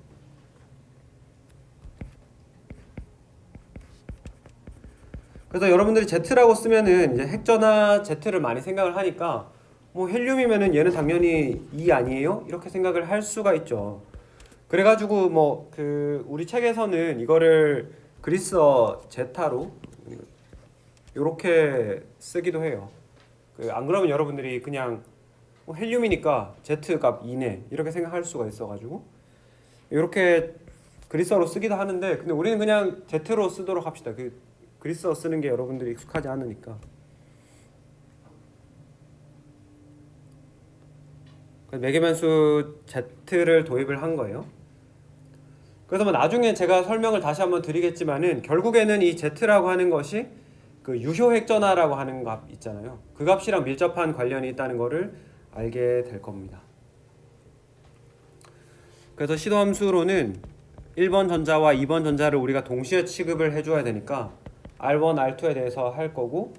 그래서 여러분들이 Z라고 쓰면은 이제 핵전화 Z를 많이 생각을 하니까, 뭐 헬륨이면은 얘는 당연히 2 아니에요? 이렇게 생각을 할 수가 있죠. 그래가지고 뭐 그 우리 책에서는 이거를 그리스어 제타로 이렇게 쓰기도 해요. 안 그러면 여러분들이 그냥 헬륨이니까 Z 값 2네 이렇게 생각할 수가 있어가지고 이렇게 그리스어로 쓰기도 하는데, 근데 우리는 그냥 Z로 쓰도록 합시다. 그리스어 쓰는 게 여러분들이 익숙하지 않으니까. 매개변수 Z를 도입을 한 거예요. 그래서 뭐 나중에 제가 설명을 다시 한번 드리겠지만은, 결국에는 이 Z라고 하는 것이 그 유효 핵전하라고 하는 값 있잖아요. 그 값이랑 밀접한 관련이 있다는 것을 알게 될 겁니다. 그래서 시도함수로는 1번 전자와 2번 전자를 우리가 동시에 취급을 해줘야 되니까 R1, R2에 대해서 할 거고,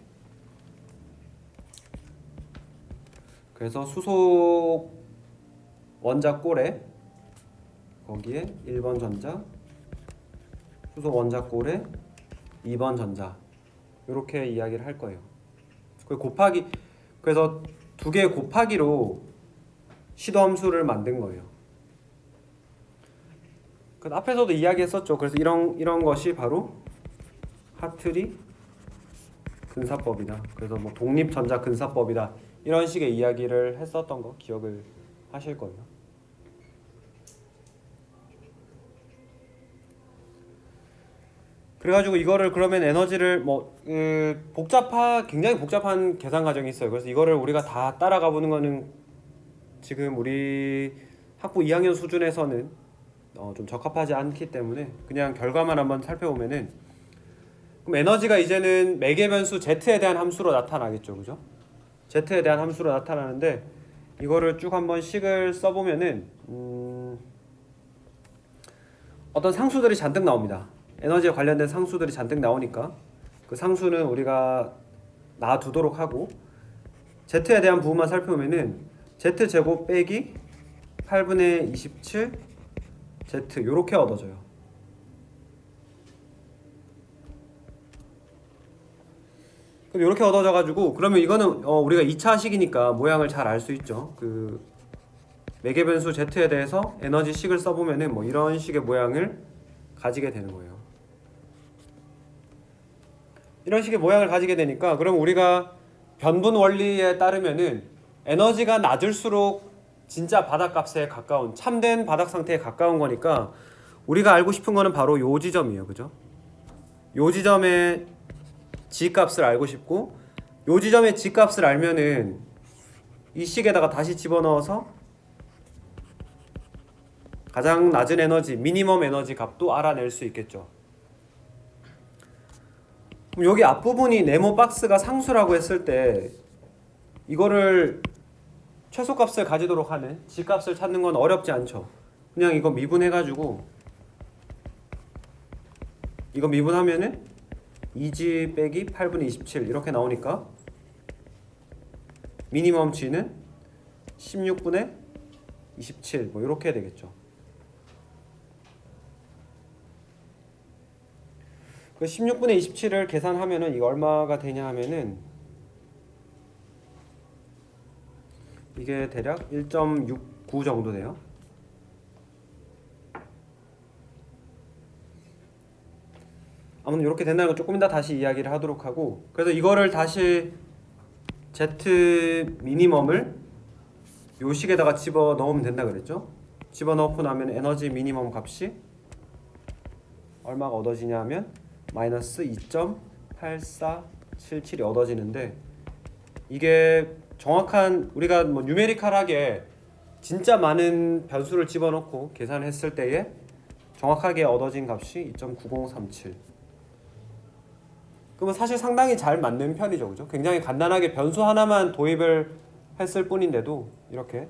그래서 수소 원자 꼴에 거기에 1번 전자, 수소 원자 꼴에 2번 전자 이렇게 이야기를 할 거예요. 그래서 두 개 곱하기로 시도함수를 만든 거예요. 그 앞에서도 이야기했었죠. 그래서 이런 것이 바로 하트리 근사법이다. 그래서 뭐 독립 전자 근사법이다. 이런 식의 이야기를 했었던 거 기억을 하실 거예요. 그래가지고 이거를 그러면 에너지를 굉장히 복잡한 계산 과정이 있어요. 그래서 이거를 우리가 다 따라가 보는 거는 지금 우리 학부 2학년 수준에서는 좀 적합하지 않기 때문에 그냥 결과만 한번 살펴보면은, 그럼 에너지가 이제는 매개 변수 Z에 대한 함수로 나타나겠죠, 그죠? Z에 대한 함수로 나타나는데, 이거를 쭉 한번 식을 써보면은 어떤 상수들이 잔뜩 나옵니다. 에너지에 관련된 상수들이 잔뜩 나오니까 그 상수는 우리가 놔두도록 하고, Z에 대한 부분만 살펴보면은 Z제곱 빼기 8분의 27 Z 요렇게 얻어져요. 그럼 이렇게 얻어져가지고, 그러면 이거는 우리가 2차식이니까 모양을 잘 알 수 있죠. 그 매개 변수 Z에 대해서 에너지 식을 써보면은 뭐 이런 식의 모양을 가지게 되는 거예요. 이런 식의 모양을 가지게 되니까, 그럼 우리가 변분 원리에 따르면은 에너지가 낮을수록 진짜 바닥값에 가까운, 참된 바닥 상태에 가까운 거니까 우리가 알고 싶은 거는 바로 요 지점이에요, 그죠? 요 지점의 G값을 알고 싶고, 요 지점의 G값을 알면은 이 식에다가 다시 집어넣어서 가장 낮은 에너지, 미니멈 에너지 값도 알아낼 수 있겠죠. 그럼 여기 앞부분이 네모 박스가 상수라고 했을 때 이거를 최소값을 가지도록 하는 G값을 찾는 건 어렵지 않죠. 그냥 이거 미분해가지고, 이거 미분하면은 2G 빼기 8분의 27 이렇게 나오니까 미니멈 G는 16분의 27 뭐 이렇게 되겠죠. 그 16분의 27을 계산하면은 이거 얼마가 되냐 하면은, 이게 대략 1.6 9 정도 돼요. 아무튼 이렇게 된다는 거 조금 이따 다시 이야기를 하도록 하고, 그래서 이거를 다시 Z 미니멈을 요 식에다가 집어 넣으면 된다 그랬죠? 집어 넣고 나면 에너지 미니멈 값이 얼마가 얻어지냐 하면 마이너스 2.8477이 얻어지는데, 이게 정확한 우리가 뭐 뉴메리컬하게 진짜 많은 변수를 집어넣고 계산했을 때에 정확하게 얻어진 값이 2.9037. 그러면 사실 상당히 잘 맞는 편이죠, 그죠? 굉장히 간단하게 변수 하나만 도입을 했을 뿐인데도 이렇게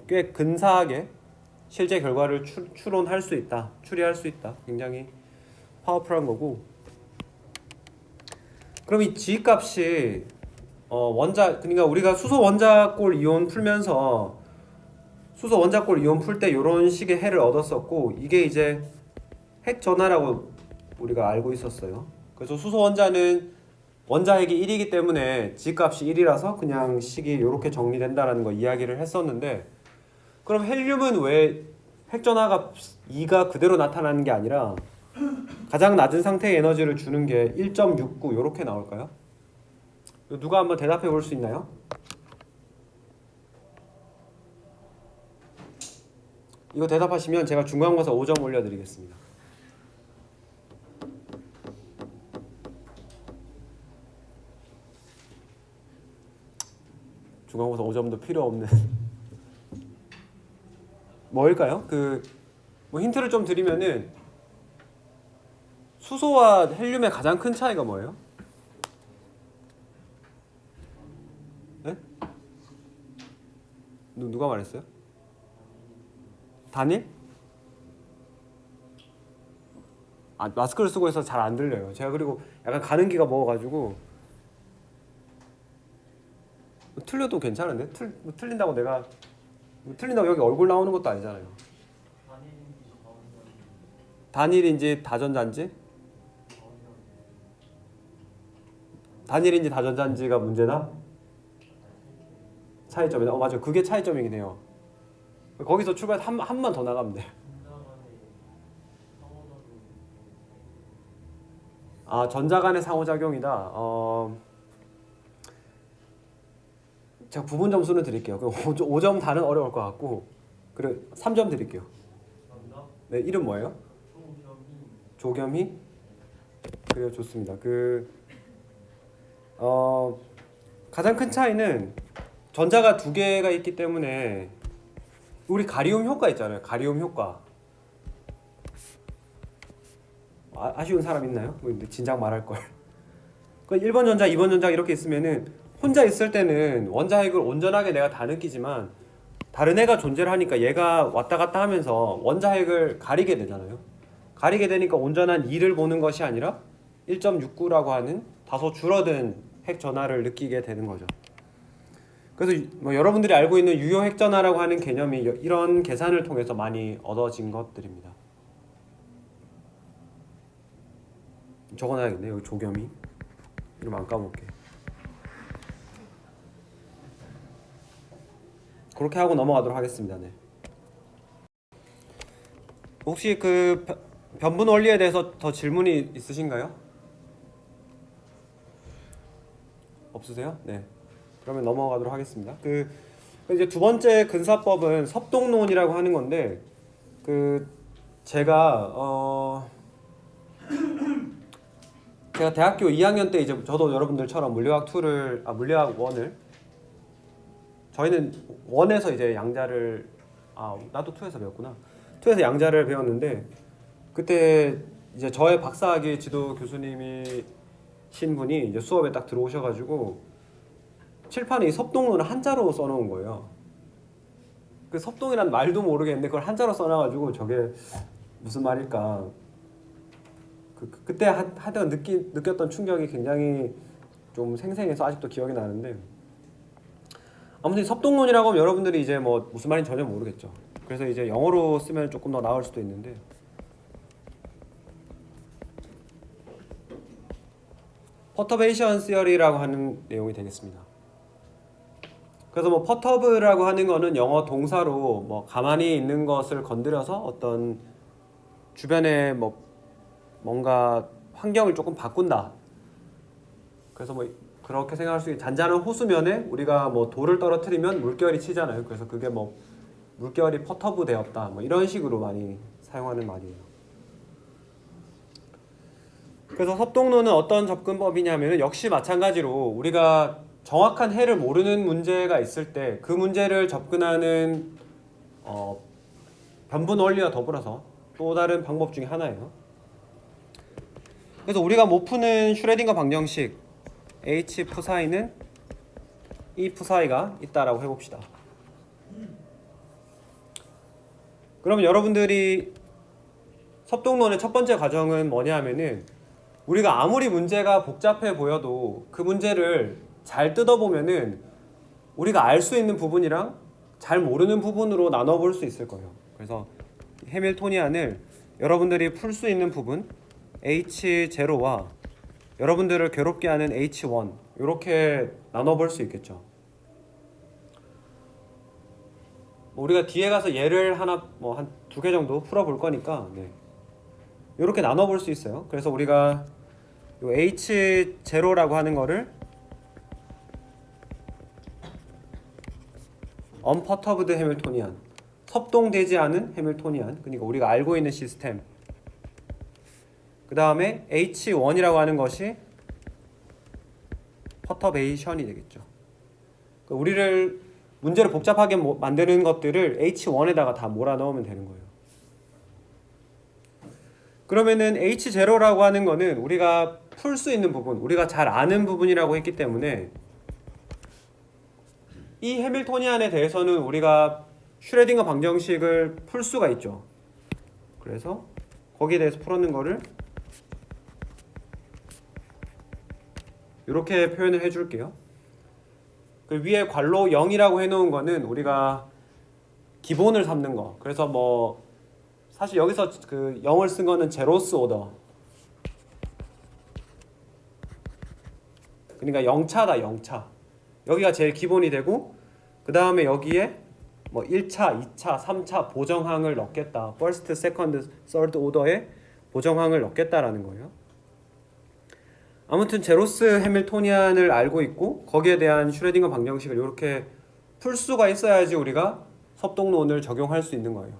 꽤 근사하게 실제 결과를 추론할 수 있다, 추리할 수 있다. 굉장히 파워풀한 거고. 그럼 이 G 값이 그러니까 우리가 수소 원자골 이온 풀면서 수소 원자골 이온 풀 때 이런 식의 해를 얻었었고, 이게 이제 핵 전하라고 우리가 알고 있었어요. 그래서 수소 원자는 원자핵이 1이기 때문에 G 값이 1이라서 그냥 식이 이렇게 정리된다라는 거 이야기를 했었는데, 그럼 헬륨은 왜 핵 전하가 2가 그대로 나타나는 게 아니라 가장 낮은 상태의 에너지를 주는 게 1.69 이렇게 나올까요? 누가 한번 대답해 볼 수 있나요? 이거 대답하시면 제가 중간고사 5점 올려드리겠습니다. 중간고사 5점도 필요 없는 뭐일까요? 뭐 힌트를 좀 드리면은 수소와 헬륨의 가장 큰 차이가 뭐예요? 네? 누가 말했어요? 단일? 마스크를 쓰고 있어서 잘 안 들려요. 제가 그리고 약간 가는기가 먹어가지고. 틀려도 괜찮은데? 틀린다고 내가 틀린다고 여기 얼굴 나오는 것도 아니잖아요. 단일인지 다전자인지? 단일인지 다전자인지가 문제나? 차이점이다. 맞아요. 그게 차이점이긴 해요. 거기서 출발 한번 더 나가면 돼. 전자 간의 상호작용이다. 제가 부분 점수는 드릴게요. 5점 다는 어려울 것 같고, 그리고 3점 드릴게요. 네, 이름 뭐예요? 조겸희? 그래요, 좋습니다. 가장 큰 차이는 전자가 두 개가 있기 때문에, 우리 가리움 효과 있잖아요. 가리움 효과. 아쉬운 사람 있나요? 근데 진작 말할 걸. 1번 전자, 2번 전자 이렇게 있으면은 혼자 있을 때는 원자핵을 온전하게 내가 다 느끼지만, 다른 애가 존재를 하니까 얘가 왔다 갔다 하면서 원자핵을 가리게 되잖아요. 가리게 되니까 온전한 2를 보는 것이 아니라 1.69라고 하는 다소 줄어든 핵 전하를 느끼게 되는 거죠. 그래서 뭐 여러분들이 알고 있는 유효 핵 전하라고 하는 개념이 이런 계산을 통해서 많이 얻어진 것들입니다. 적어놔야겠네. 여기 조겸이 이름 안 까먹게. 그렇게 하고 넘어가도록 하겠습니다. 네. 혹시 변분 원리에 대해서 더 질문이 있으신가요? 없으세요? 네. 그러면 넘어가도록 하겠습니다. 이제 두 번째 근사법은 섭동론이라고 하는 건데, 제가 대학교 2학년 때 이제 저도 여러분들처럼 물리학 1을 저희는 1에서 이제 양자를 나도 2에서 배웠구나. 2에서 양자를 배웠는데, 그때 이제 저의 박사학위 지도 교수님이신 분이 이제 수업에 딱 들어오셔가지고 칠판에 이 섭동론을 한자로 써놓은 거예요. 그 섭동이란 말도 모르겠는데 그걸 한자로 써놔가지고 저게 무슨 말일까. 그때 하여튼 느꼈던 충격이 굉장히 좀 생생해서 아직도 기억이 나는데, 아무튼 섭동론이라고 하면 여러분들이 이제 뭐 무슨 말인지 전혀 모르겠죠. 그래서 이제 영어로 쓰면 조금 더 나을 수도 있는데, 퍼터베이션 시어리라고 하는 내용이 되겠습니다. 그래서 뭐 퍼터브라고 하는 거는 영어 동사로 뭐 가만히 있는 것을 건드려서 어떤 주변에 뭐 뭔가 환경을 조금 바꾼다. 그래서 뭐 그렇게 생각할 수 있는 잔잔한 호수면에 우리가 뭐 돌을 떨어뜨리면 물결이 치잖아요. 그래서 그게 뭐 물결이 퍼터브 되었다. 뭐 이런 식으로 많이 사용하는 말이에요. 그래서 섭동론은 어떤 접근법이냐면 역시 마찬가지로 우리가 정확한 해를 모르는 문제가 있을 때 그 문제를 접근하는 변분 원리와 더불어서 또 다른 방법 중에 하나예요. 그래서 우리가 못 푸는 슈레딩거 방정식 H 푸사이는 E 푸사이가 있다라고 해봅시다. 그러면 여러분들이 섭동론의 첫 번째 과정은 뭐냐 하면은 우리가 아무리 문제가 복잡해 보여도 그 문제를 잘 뜯어보면은 우리가 알 수 있는 부분이랑 잘 모르는 부분으로 나눠볼 수 있을 거예요. 그래서 해밀토니안을 여러분들이 풀 수 있는 부분 H0와 여러분들을 괴롭게 하는 H1 이렇게 나눠볼 수 있겠죠. 우리가 뒤에 가서 예를 하나 뭐 한 2개 정도 풀어볼 거니까 이렇게 나눠볼 수 있어요. 그래서 우리가 요 H0라고 하는 거를 unperturbed 해밀토니안, 섭동되지 않은 해밀토니안, 그러니까 우리가 알고 있는 시스템. 그 다음에 H1이라고 하는 것이 퍼터베이션이 되겠죠. 그러니까 우리를 문제를 복잡하게 만드는 것들을 H1에다가 다 몰아넣으면 되는 거예요. 그러면은 H0라고 하는 거는 우리가 풀 수 있는 부분, 우리가 잘 아는 부분이라고 했기 때문에 이 해밀토니안에 대해서는 우리가 슈레딩거 방정식을 풀 수가 있죠. 그래서 거기에 대해서 풀었는 거를 이렇게 표현을 해줄게요. 그 위에 괄호 0이라고 해놓은 거는 우리가 기본을 삼는 거. 그래서 뭐 사실 여기서 그 0을 쓴 거는 제로스 오더. 그러니까 0차다 0차. 여기가 제일 기본이 되고 그 다음에 여기에 뭐 1차, 2차, 3차 보정항을 넣겠다. first, second, third order의 보정항을 넣겠다라는 거예요. 아무튼 제로스 해밀토니안을 알고 있고 거기에 대한 슈레딩거 방정식을 이렇게 풀 수가 있어야지 우리가 섭동론을 적용할 수 있는 거예요.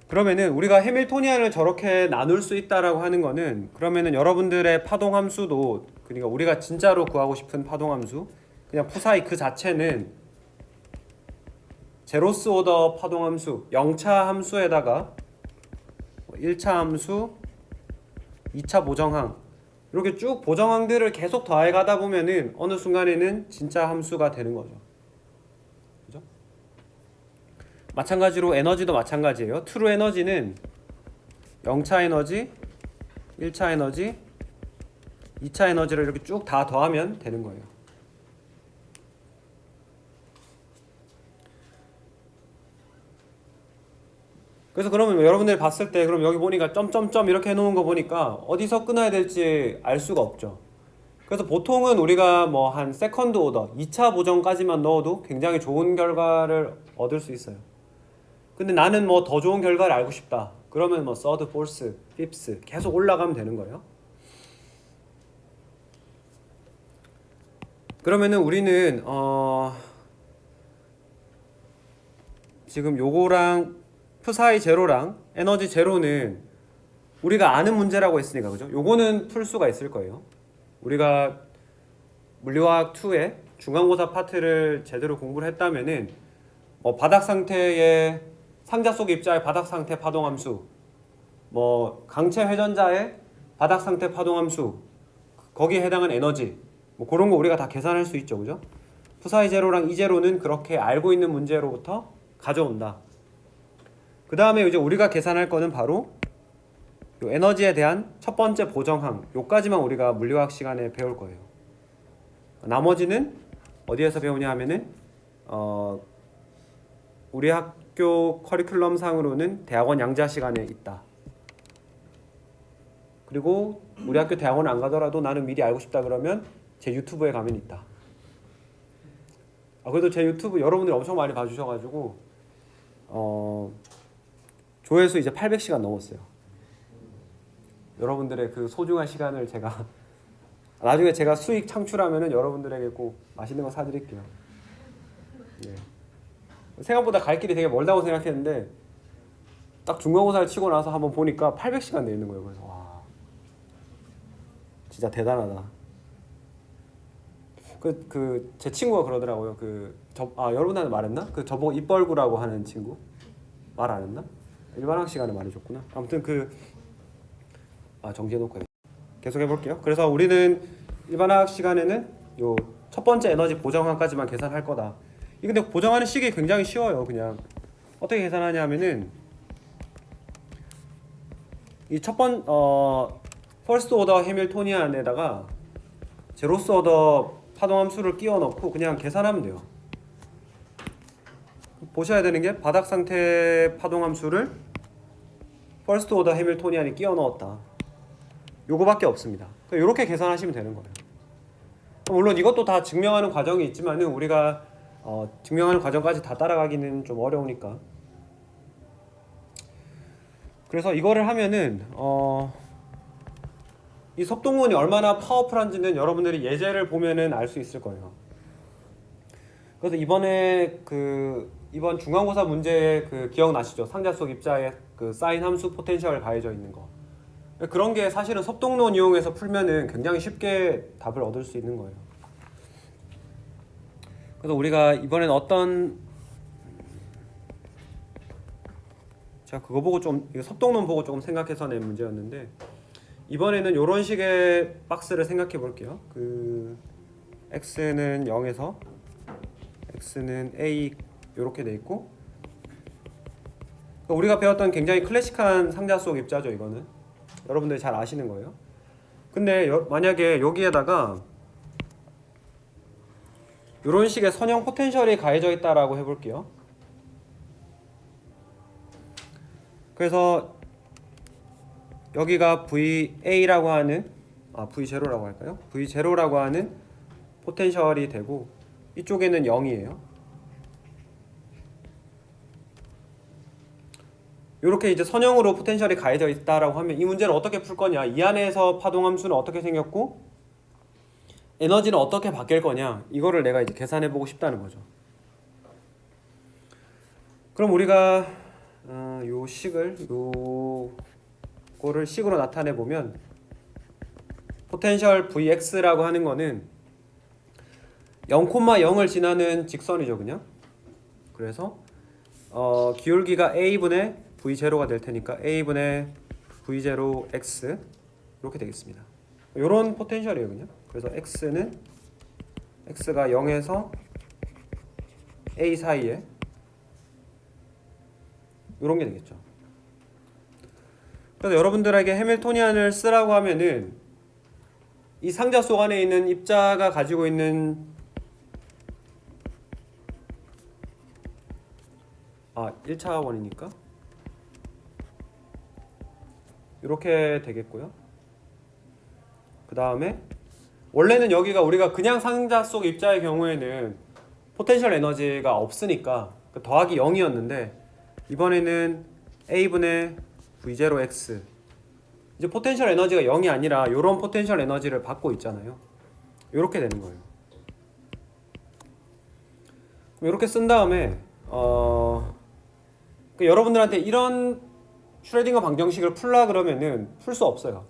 그러면은 우리가 해밀토니안을 저렇게 나눌 수 있다라고 하는 거는 그러면은 여러분들의 파동함수도 그러니까 우리가 진짜로 구하고 싶은 파동함수 그냥 푸사이 그 자체는 제로스 오더 파동함수 0차 함수에다가 1차 함수 2차 보정항 이렇게 쭉 보정항들을 계속 더해 가다 보면은 어느 순간에는 진짜 함수가 되는 거죠. 그죠? 마찬가지로 에너지도 마찬가지예요. 트루 에너지는 0차 에너지, 1차 에너지, 2차 에너지를 이렇게 쭉 다 더하면 되는 거예요. 그래서 그러면 여러분들이 봤을 때 그럼 여기 보니까 점점점 이렇게 해놓은 거 보니까 어디서 끊어야 될지 알 수가 없죠. 그래서 보통은 우리가 뭐 한 세컨드 오더 2차 보정까지만 넣어도 굉장히 좋은 결과를 얻을 수 있어요. 근데 나는 뭐 더 좋은 결과를 알고 싶다. 그러면 뭐 서드, 포스, 핍스 계속 올라가면 되는 거예요. 그러면은 우리는 지금 요거랑 푸사이 제로랑 에너지 제로는 우리가 아는 문제라고 했으니까 그죠? 요거는 풀 수가 있을 거예요. 우리가 물리화학 2의 중간고사 파트를 제대로 공부를 했다면은 뭐 바닥 상태의 상자 속 입자의 바닥 상태 파동함수, 뭐 강체 회전자의 바닥 상태 파동함수, 거기에 해당하는 에너지, 뭐 그런 거 우리가 다 계산할 수 있죠, 그죠? 푸사이 제로랑 이 제로는 그렇게 알고 있는 문제로부터 가져온다. 그 다음에 이제 우리가 계산할 거는 바로 요 에너지에 대한 첫 번째 보정항, 요까지만 우리가 물리화학 시간에 배울 거예요. 나머지는 어디에서 배우냐 하면은 우리 학교 커리큘럼 상으로는 대학원 양자 시간에 있다. 그리고 우리 학교 대학원 안 가더라도 나는 미리 알고 싶다 그러면 제 유튜브에 가면 있다. 그래도 제 유튜브 여러분들이 엄청 많이 봐주셔가지고 조회수 이제 800시간 넘었어요. 여러분들의 그 소중한 시간을 제가 나중에 제가 수익 창출하면은 여러분들에게 꼭 맛있는 거 사드릴게요. 예. 생각보다 갈 길이 되게 멀다고 생각했는데 딱 중간고사를 치고 나서 한번 보니까 800시간 돼 있는 거예요. 그래서 와, 진짜 대단하다. 제 친구가 그러더라고요. 여러분한테 말했나? 저보고 입벌구라고 하는 친구 말 안 했나? 일반학 시간에 말해줬구나. 아무튼 정지해놓고 계속 해볼게요. 그래서 우리는 일반학 시간에는 요 첫 번째 에너지 보정항까지만 계산할 거다. 이 근데 보정하는 식이 굉장히 쉬워요. 그냥 어떻게 계산하냐면은 이 퍼스트 오더 해밀토니안에다가 제로스 오더 파동함수를 끼워 넣고 그냥 계산하면 돼요. 보셔야 되는 게 바닥 상태 파동함수를 퍼스트 오더 해밀토니안이 끼워 넣었다. 요거밖에 없습니다. 이렇게 계산하시면 되는 거예요. 물론 이것도 다 증명하는 과정이 있지만은 우리가 증명하는 과정까지 다 따라가기는 좀 어려우니까. 그래서 이거를 하면은 이 섭동론이 얼마나 파워풀한지는 여러분들이 예제를 보면은 알 수 있을 거예요. 그래서 이번에 이번 중간고사 문제에 기억나시죠? 상자 속 입자에 사인 함수 포텐셜 가해져 있는 거. 그런 게 사실은 섭동론 이용해서 풀면은 굉장히 쉽게 답을 얻을 수 있는 거예요. 그래서 우리가 이번엔 제가 그거 보고 섭동론 보고 조금 생각해서 낸 문제였는데 이번에는 이런 식의 박스를 생각해 볼게요. x는 0에서 x는 a 이렇게 돼 있고 우리가 배웠던 굉장히 클래식한 상자 속 입자죠. 이거는 여러분들이 잘 아시는 거예요. 근데 만약에 여기에다가 이런 식의 선형 포텐셜이 가해져 있다라고 해볼게요. 그래서 여기가 VA라고 하는 V0라고 할까요? V0라고 하는 포텐셜이 되고 이쪽에는 0이에요. 이렇게 이제 선형으로 포텐셜이 가해져 있다라고 하면 이 문제를 어떻게 풀 거냐? 이 안에서 파동함수는 어떻게 생겼고 에너지는 어떻게 바뀔 거냐? 이거를 내가 이제 계산해 보고 싶다는 거죠. 그럼 우리가 요 요거를 식으로 나타내 보면 포텐셜 Vx라고 하는 거는 0,0을 지나는 직선이죠, 그냥. 그래서 기울기가 a분의 v0가 될 테니까 a분의 v0x 이렇게 되겠습니다. 이런 포텐셜이에요, 그냥. 그래서 x가 0에서 a 사이에 이런 게 되겠죠. 그래서 여러분들에게 해밀토니안을 쓰라고 하면은 이 상자 속 안에 있는 입자가 가지고 있는 1차원이니까 이렇게 되겠고요. 그 다음에 원래는 여기가 우리가 그냥 상자 속 입자의 경우에는 포텐셜 에너지가 없으니까 더하기 0이었는데 이번에는 a분의 v0x 이제 포텐셜 에너지가 0이 아니라 이런 포텐셜 에너지를 받고 있잖아요. 이렇게 되는 거예요. 이렇게 쓴 다음에 여러분들한테 이런 슈레딩거 방정식을 풀라 그러면은 풀 수 없어요.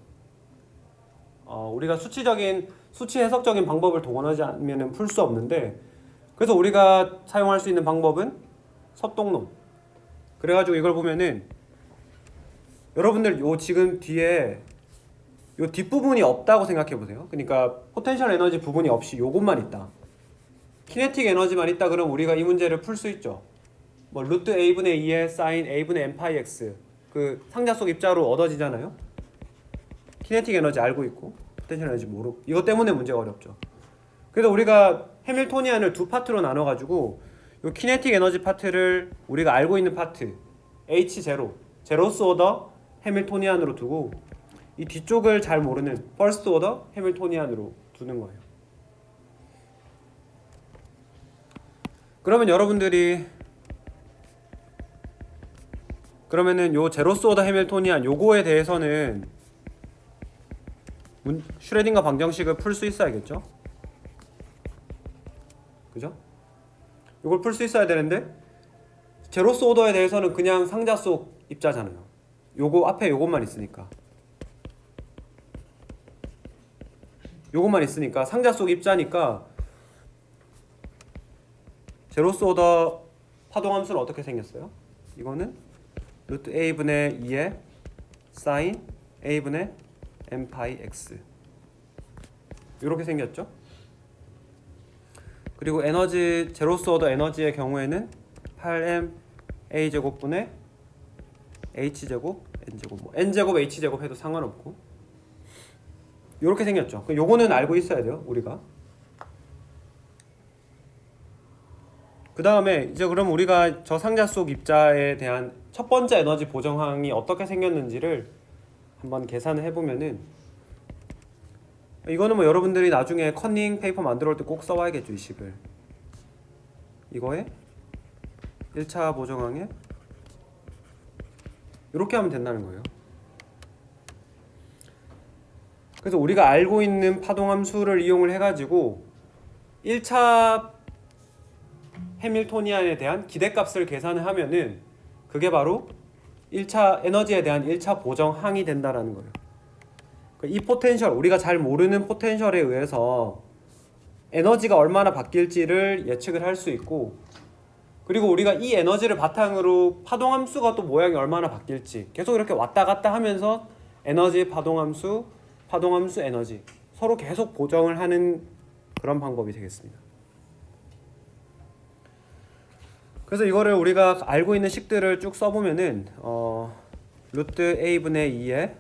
우리가 수치 해석적인 방법을 동원하지 않으면 풀 수 없는데 그래서 우리가 사용할 수 있는 방법은 섭동론. 그래가지고 이걸 보면은 여러분들 지금 뒤에 요 뒷부분이 없다고 생각해 보세요. 그러니까 포텐셜 에너지 부분이 없이 요것만 있다. 키네틱 에너지만 있다 그러면 우리가 이 문제를 풀 수 있죠. 루트 a분의 2의 사인 a분의 n 파이 x 상자 속 입자로 얻어지잖아요. 키네틱 에너지 알고 있고 포텐셜 에너지 모르고 이것 때문에 문제가 어렵죠. 그래서 우리가 해밀토니안을 두 파트로 나눠 가지고 요 키네틱 에너지 파트를 우리가 알고 있는 파트 H0 제로스 오더 해밀토니안으로 두고 이 뒤쪽을 잘 모르는 퍼스트 오더 해밀토니안으로 두는 거예요. 그러면 여러분들이 그러면은 요 제로스 오더 해밀토니안 요거에 대해서는 슈레딩거 방정식을 풀 수 있어야겠죠? 그죠? 요걸 풀 수 있어야 되는데 제로스 오더에 대해서는 그냥 상자 속 입자잖아요. 요거 앞에 요것만 있으니까. 요것만 있으니까 상자 속 입자니까 제로스 오더 파동함수는 어떻게 생겼어요? 이거는 루트 a분의 2의 사인 a분의 m 파이 x 이렇게 생겼죠? 그리고 에너지 제로스 오더 에너지의 경우에는 8m a 제곱분의 h 제곱 n 제곱 뭐 n 제곱 h 제곱 해도 상관없고 이렇게 생겼죠. 요거는 알고 있어야 돼요, 우리가. 그 다음에 이제 그럼 우리가 저 상자 속 입자에 대한 첫 번째 에너지 보정항이 어떻게 생겼는지를 한번 계산을 해보면은 이거는 뭐 여러분들이 나중에 커닝 페이퍼 만들어 올 때 꼭 써와야겠죠, 이 식을. 이거에 1차 보정항에 이렇게 하면 된다는 거예요. 그래서 우리가 알고 있는 파동함수를 이용을 해가지고 1차 해밀토니안에 대한 기대값을 계산을 하면은 그게 바로 1차 에너지에 대한 1차 보정항이 된다라는 거예요. 이 포텐셜, 우리가 잘 모르는 포텐셜에 의해서 에너지가 얼마나 바뀔지를 예측을 할 수 있고, 그리고 우리가 이 에너지를 바탕으로 파동함수가 또 모양이 얼마나 바뀔지 계속 이렇게 왔다 갔다 하면서 에너지 파동함수, 파동함수 에너지 서로 계속 보정을 하는 그런 방법이 되겠습니다. 그래서 이거를 우리가 알고 있는 식들을 쭉 써보면은 루트 a분의 2에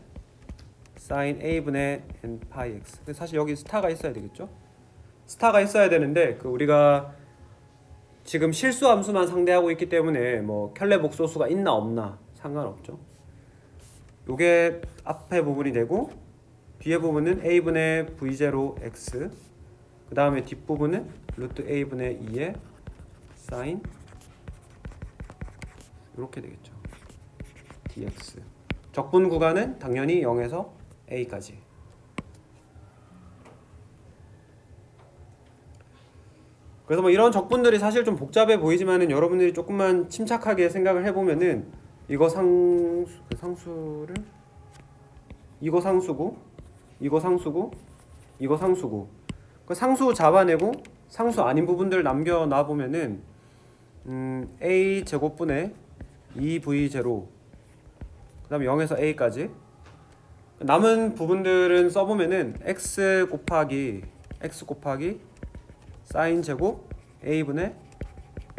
사인 a분의 n 파이 x. 사실 여기 스타가 있어야 되겠죠? 스타가 있어야 되는데 우리가 지금 실수 함수만 상대하고 있기 때문에 뭐 켈레 복소수가 있나 없나 상관없죠. 요게 앞에 부분이 되고 뒤에 부분은 a분의 v0 x, 그 다음에 뒷부분은 루트 a분의 2의 사인 이렇게 되겠죠. dx. 적분 구간은 당연히 0에서 a까지. 그래서 뭐 이런 적분들이 사실 좀 복잡해 보이지만은 여러분들이 조금만 침착하게 생각을 해보면은 이거 상수를 이거 상수고 이거 상수고 이거 상수고 그 상수 잡아내고 상수 아닌 부분들 남겨놔 보면은 a 제곱분의 2v0 그 다음에 0에서 a까지 남은 부분들은 써보면은 x 곱하기 사인 제곱 a분의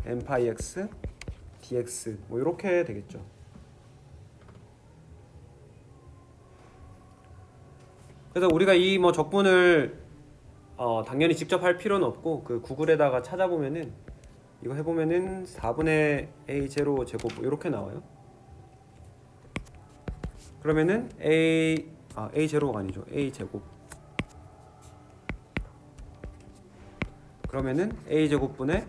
n 파이 x dx 뭐 이렇게 되겠죠. 그래서 우리가 이 뭐 적분을 당연히 직접 할 필요는 없고 그 구글에다가 찾아보면은 이거 해보면은 4분의 a0 제곱 뭐 이렇게 나와요. 그러면은 a0가 아니죠. a 제곱. 그러면은 a 제곱분의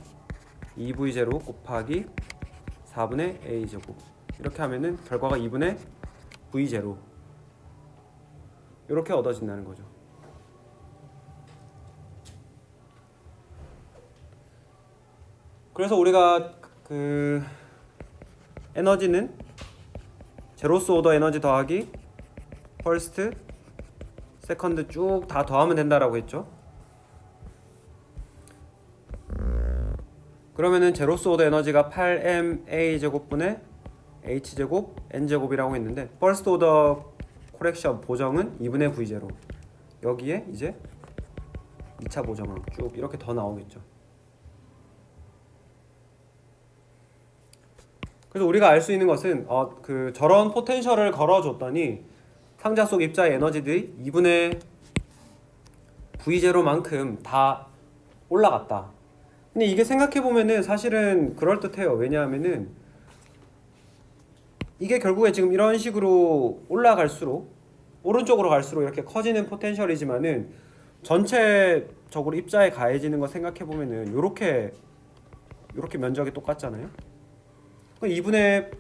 2v0 곱하기 4분의 a 제곱 이렇게 하면은 결과가 2분의 v0 이렇게 얻어진다는 거죠. 그래서 우리가 그 에너지는 제로스 오더 에너지 더하기 퍼스트, 세컨드 쭉 다 더하면 된다라고 했죠. 그러면은 제로스 오더 에너지가 8ma 제곱분의 h 제곱 n 제곱이라고 했는데 퍼스트 오더 코렉션 보정은 2분의 v0 여기에 이제 2차 보정은 쭉 이렇게 더 나오겠죠. 그래서 우리가 알 수 있는 것은 저런 포텐셜을 걸어줬더니 상자 속 입자의 에너지들이 2분의 v0만큼 다 올라갔다. 근데 이게 생각해보면은 사실은 그럴듯해요. 왜냐하면은 이게 결국에 지금 이런 식으로 올라갈수록 오른쪽으로 갈수록 이렇게 커지는 포텐셜이지만은 전체적으로 입자에 가해지는 거 생각해보면은 요렇게 이렇게 면적이 똑같잖아요. 2분의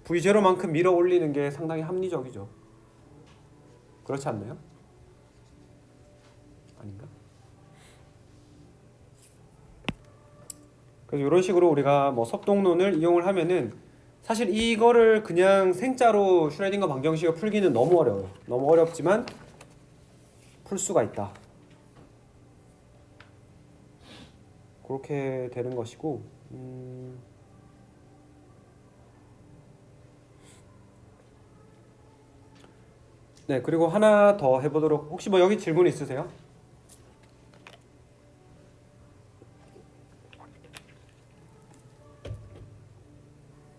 V0만큼 밀어 올리는 게 상당히 합리적이죠. 그렇지 않나요? 아닌가? 그래서 이런 식으로 우리가 뭐 석동론을 이용을 하면은 사실 이거를 그냥 생짜로 슈레딩거 방정식을 풀기는 너무 어려워요. 너무 어렵지만 풀 수가 있다. 그렇게 되는 것이고, 네, 그리고 하나 더 해보도록. 혹시 뭐 여기 질문 있으세요?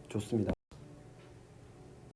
좋습니다.